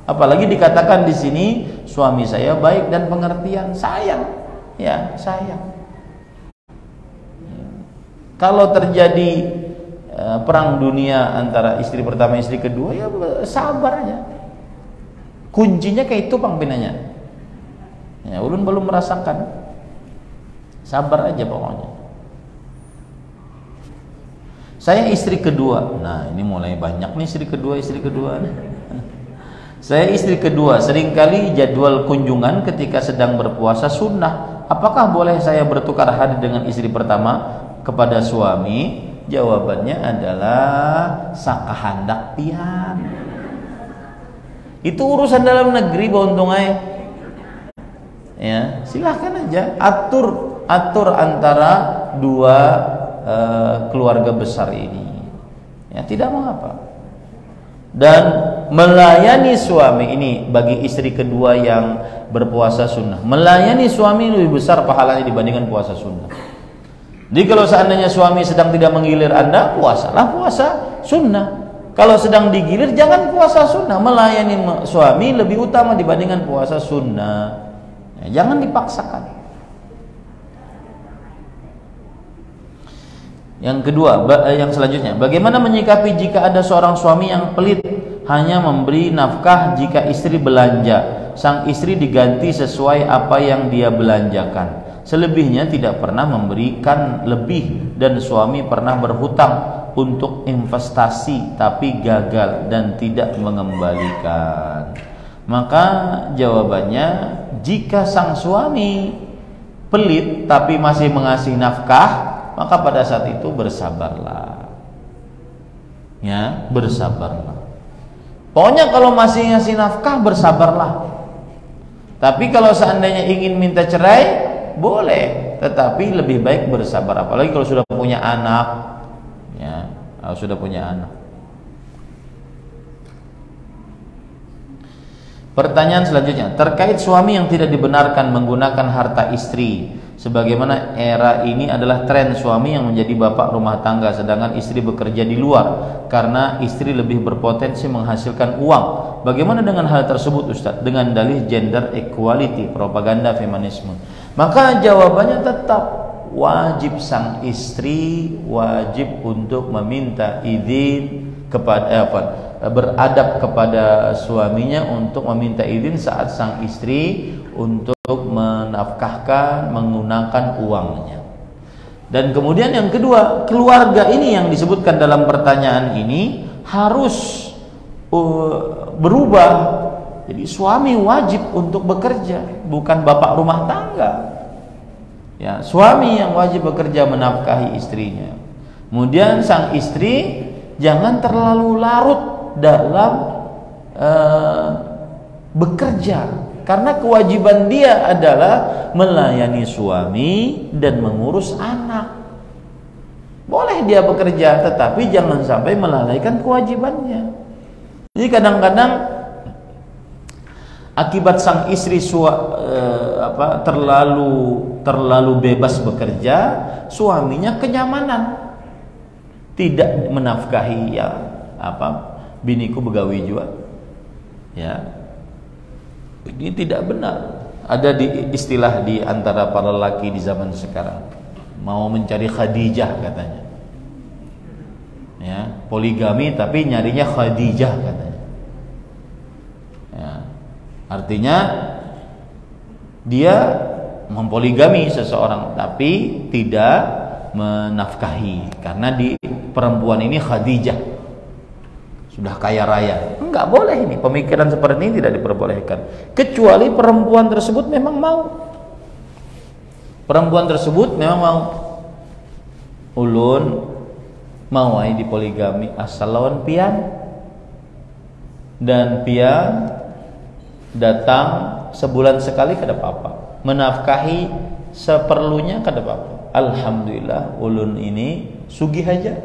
Apalagi dikatakan di sini, suami saya baik dan pengertian, sayang, ya sayang. Kalau terjadi perang dunia antara istri pertama istri kedua, ya sabar aja. Kuncinya kayak itu pang pinanya. Ya, ulun belum merasakan. Sabar aja pokoknya. Saya istri kedua. Nah, ini mulai banyak nih istri kedua. Saya istri kedua, seringkali jadwal kunjungan ketika sedang berpuasa sunnah. Apakah boleh saya bertukar hadir dengan istri pertama kepada suami? Jawabannya adalah sakahandak pian. Itu urusan dalam negeri bontung aja. Ya, silahkan aja atur antara dua keluarga besar ini. Ya, tidak mengapa. Dan melayani suami ini bagi istri kedua yang berpuasa sunnah, melayani suami lebih besar pahalanya dibandingkan puasa sunnah. Jadi kalau seandainya suami sedang tidak menggilir Anda, puasalah puasa sunnah. Kalau sedang digilir, jangan puasa sunnah. Melayani suami lebih utama dibandingkan puasa sunnah. Ya, jangan dipaksakan. Yang kedua, yang selanjutnya, bagaimana menyikapi jika ada seorang suami yang pelit, hanya memberi nafkah jika istri belanja, sang istri diganti sesuai apa yang dia belanjakan, selebihnya tidak pernah memberikan lebih, dan suami pernah berhutang untuk investasi tapi gagal dan tidak mengembalikan. Maka jawabannya, jika sang suami pelit tapi masih mengasih nafkah, maka pada saat itu bersabarlah. Ya, bersabarlah. Pokoknya kalau masih ngasih nafkah, bersabarlah. Tapi kalau seandainya ingin minta cerai, boleh, tetapi lebih baik bersabar. Apalagi kalau sudah punya anak. Ya, kalau sudah punya anak. Pertanyaan selanjutnya, terkait suami yang tidak dibenarkan menggunakan harta istri. Sebagaimana era ini adalah tren suami yang menjadi bapak rumah tangga, sedangkan istri bekerja di luar karena istri lebih berpotensi menghasilkan uang. Bagaimana dengan hal tersebut, Ustaz? Dengan dalih gender equality, propaganda feminisme. Maka jawabannya tetap wajib sang istri wajib untuk meminta izin kepada beradab kepada suaminya untuk meminta izin saat sang istri untuk menafkahkan menggunakan uangnya. Dan kemudian yang kedua, keluarga ini yang disebutkan dalam pertanyaan ini harus berubah. Jadi suami wajib untuk bekerja, bukan bapak rumah tangga. Ya, suami yang wajib bekerja menafkahi istrinya. Kemudian sang istri jangan terlalu larut dalam bekerja. Karena kewajiban dia adalah melayani suami dan mengurus anak. Boleh dia bekerja, tetapi jangan sampai melalaikan kewajibannya. Jadi kadang-kadang akibat sang istri terlalu bebas bekerja, suaminya kenyamanan, tidak menafkahi biniku begawi juga. Ya. Ini tidak benar. Ada istilah di antara para lelaki di zaman sekarang, mau mencari Khadijah katanya. Ya, poligami tapi nyarinya Khadijah katanya. Ya, artinya dia mempoligami seseorang tapi tidak menafkahi, karena di perempuan ini Khadijah sudah kaya raya. Enggak boleh, ini pemikiran seperti ini tidak diperbolehkan, kecuali perempuan tersebut memang mau. Perempuan tersebut memang mau. Ulun mau ai dipoligami asal lawan pian, dan pian datang sebulan sekali kada apa-apa. menafkahi seperlunya kada apa-apa. Alhamdulillah ulun ini sugih aja.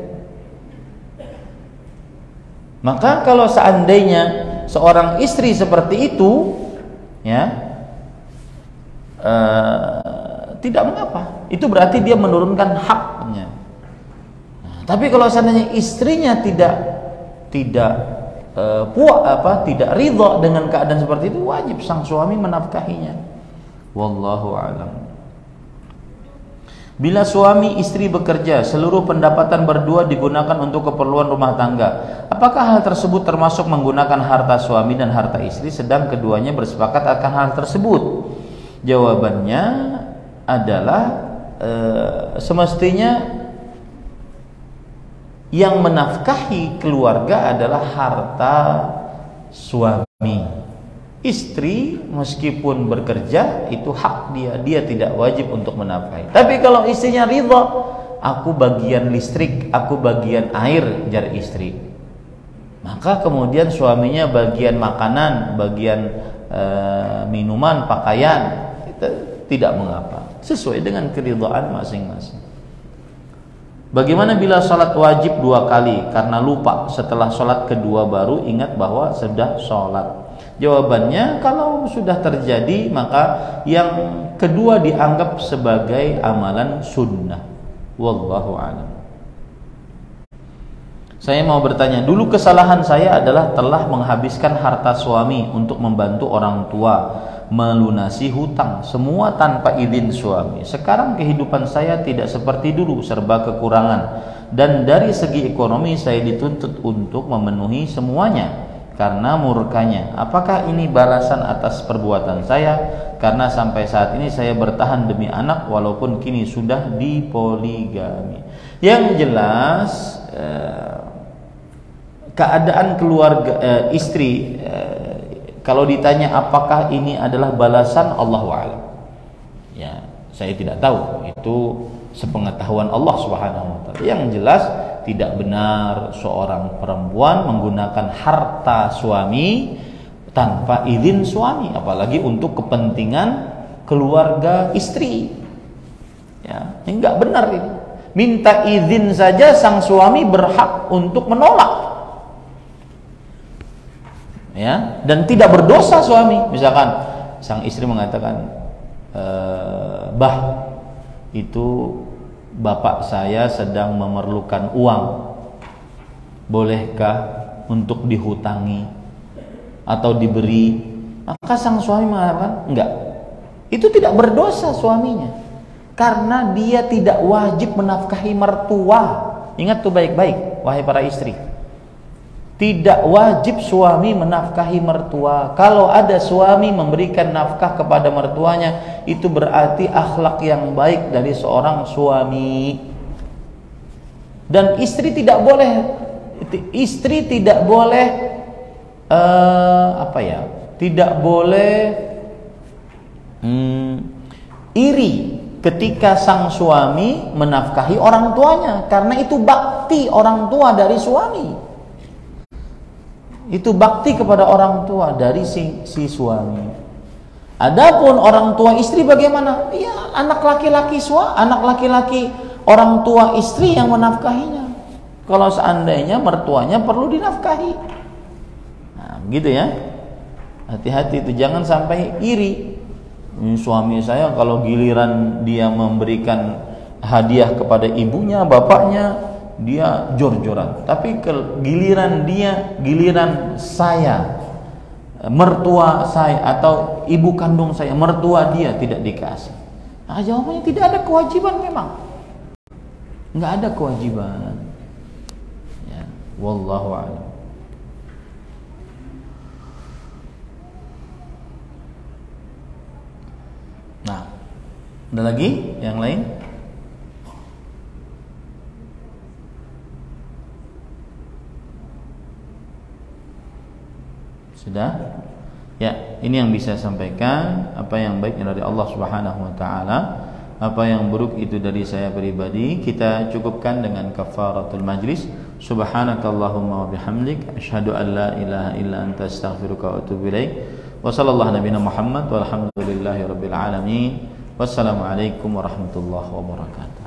Maka kalau seandainya seorang istri seperti itu, ya, tidak mengapa. Itu berarti dia menurunkan haknya. Nah, tapi kalau seandainya istrinya tidak tidak ridha dengan keadaan seperti itu, wajib sang suami menafkahinya. Wallahu a'lam. Bila suami istri bekerja, seluruh pendapatan berdua digunakan untuk keperluan rumah tangga. Apakah hal tersebut termasuk menggunakan harta suami dan harta istri sedang keduanya bersepakat akan hal tersebut? Jawabannya adalah semestinya yang menafkahi keluarga adalah harta suami. Istri meskipun bekerja itu hak dia tidak wajib untuk menafkahi. Tapi kalau istrinya ridha, aku bagian listrik, aku bagian air, jar istri, maka kemudian suaminya bagian makanan, bagian minuman, pakaian, itu tidak mengapa, sesuai dengan keridhaan masing-masing. Bagaimana bila sholat wajib 2 kali karena lupa, setelah sholat kedua baru ingat bahwa sudah sholat? Jawabannya, kalau sudah terjadi maka yang kedua dianggap sebagai amalan sunnah. Wallahu a'lam. Saya mau bertanya, dulu kesalahan saya adalah telah menghabiskan harta suami untuk membantu orang tua melunasi hutang, semua tanpa izin suami. Sekarang kehidupan saya tidak seperti dulu, serba kekurangan, dan dari segi ekonomi saya dituntut untuk memenuhi semuanya karena murkanya. Apakah ini balasan atas perbuatan saya? Karena sampai saat ini saya bertahan demi anak walaupun kini sudah dipoligami. Yang jelas keadaan keluarga istri, kalau ditanya apakah ini adalah balasan, Allahu a'lam. Ya, saya tidak tahu. Itu sepengetahuan Allah Subhanahu wa taala. Yang jelas tidak benar seorang perempuan menggunakan harta suami tanpa izin suami, apalagi untuk kepentingan keluarga istri. Ya, enggak benar ini. Minta izin saja sang suami berhak untuk menolak. Ya, dan tidak berdosa suami. Misalkan sang istri mengatakan, "Bah, itu bapak saya sedang memerlukan uang, bolehkah untuk dihutangi atau diberi?" Maka sang suami mengatakan enggak. Itu tidak berdosa suaminya, karena dia tidak wajib menafkahi mertua. Ingat tuh baik-baik, wahai para istri, tidak wajib suami menafkahi mertua. Kalau ada suami memberikan nafkah kepada mertuanya, itu berarti akhlak yang baik dari seorang suami. Dan istri tidak boleh tidak boleh iri ketika sang suami menafkahi orang tuanya, karena itu bakti orang tua dari suami. Itu bakti kepada orang tua dari si suami. Adapun orang tua istri bagaimana? Ya, anak laki-laki orang tua istri yang menafkahinya. Kalau seandainya mertuanya perlu dinafkahi. Nah, begitu ya. Hati-hati itu, jangan sampai iri. Suami saya kalau giliran dia memberikan hadiah kepada ibunya, bapaknya, dia jor-joran, tapi giliran saya, mertua saya atau ibu kandung saya, mertua dia tidak dikasih. Nah, jawabannya tidak ada kewajiban, memang nggak ada kewajiban. Ya, wallahu a'lam. Nah, ada lagi yang lain? Sudah? Ya, ini yang bisa saya sampaikan. Apa yang baiknya dari Allah Subhanahu wa taala, apa yang buruk itu dari saya pribadi. Kita cukupkan dengan kafaratul majlis. Subhanakallahumma wa bihamdik, asyhadu an la ilaha illa anta, astaghfiruka wa atubu ilaik. Wa sallallahu nabiyana Muhammad walhamdulillahi rabbil alamin. Wassalamualaikum warahmatullahi wabarakatuh.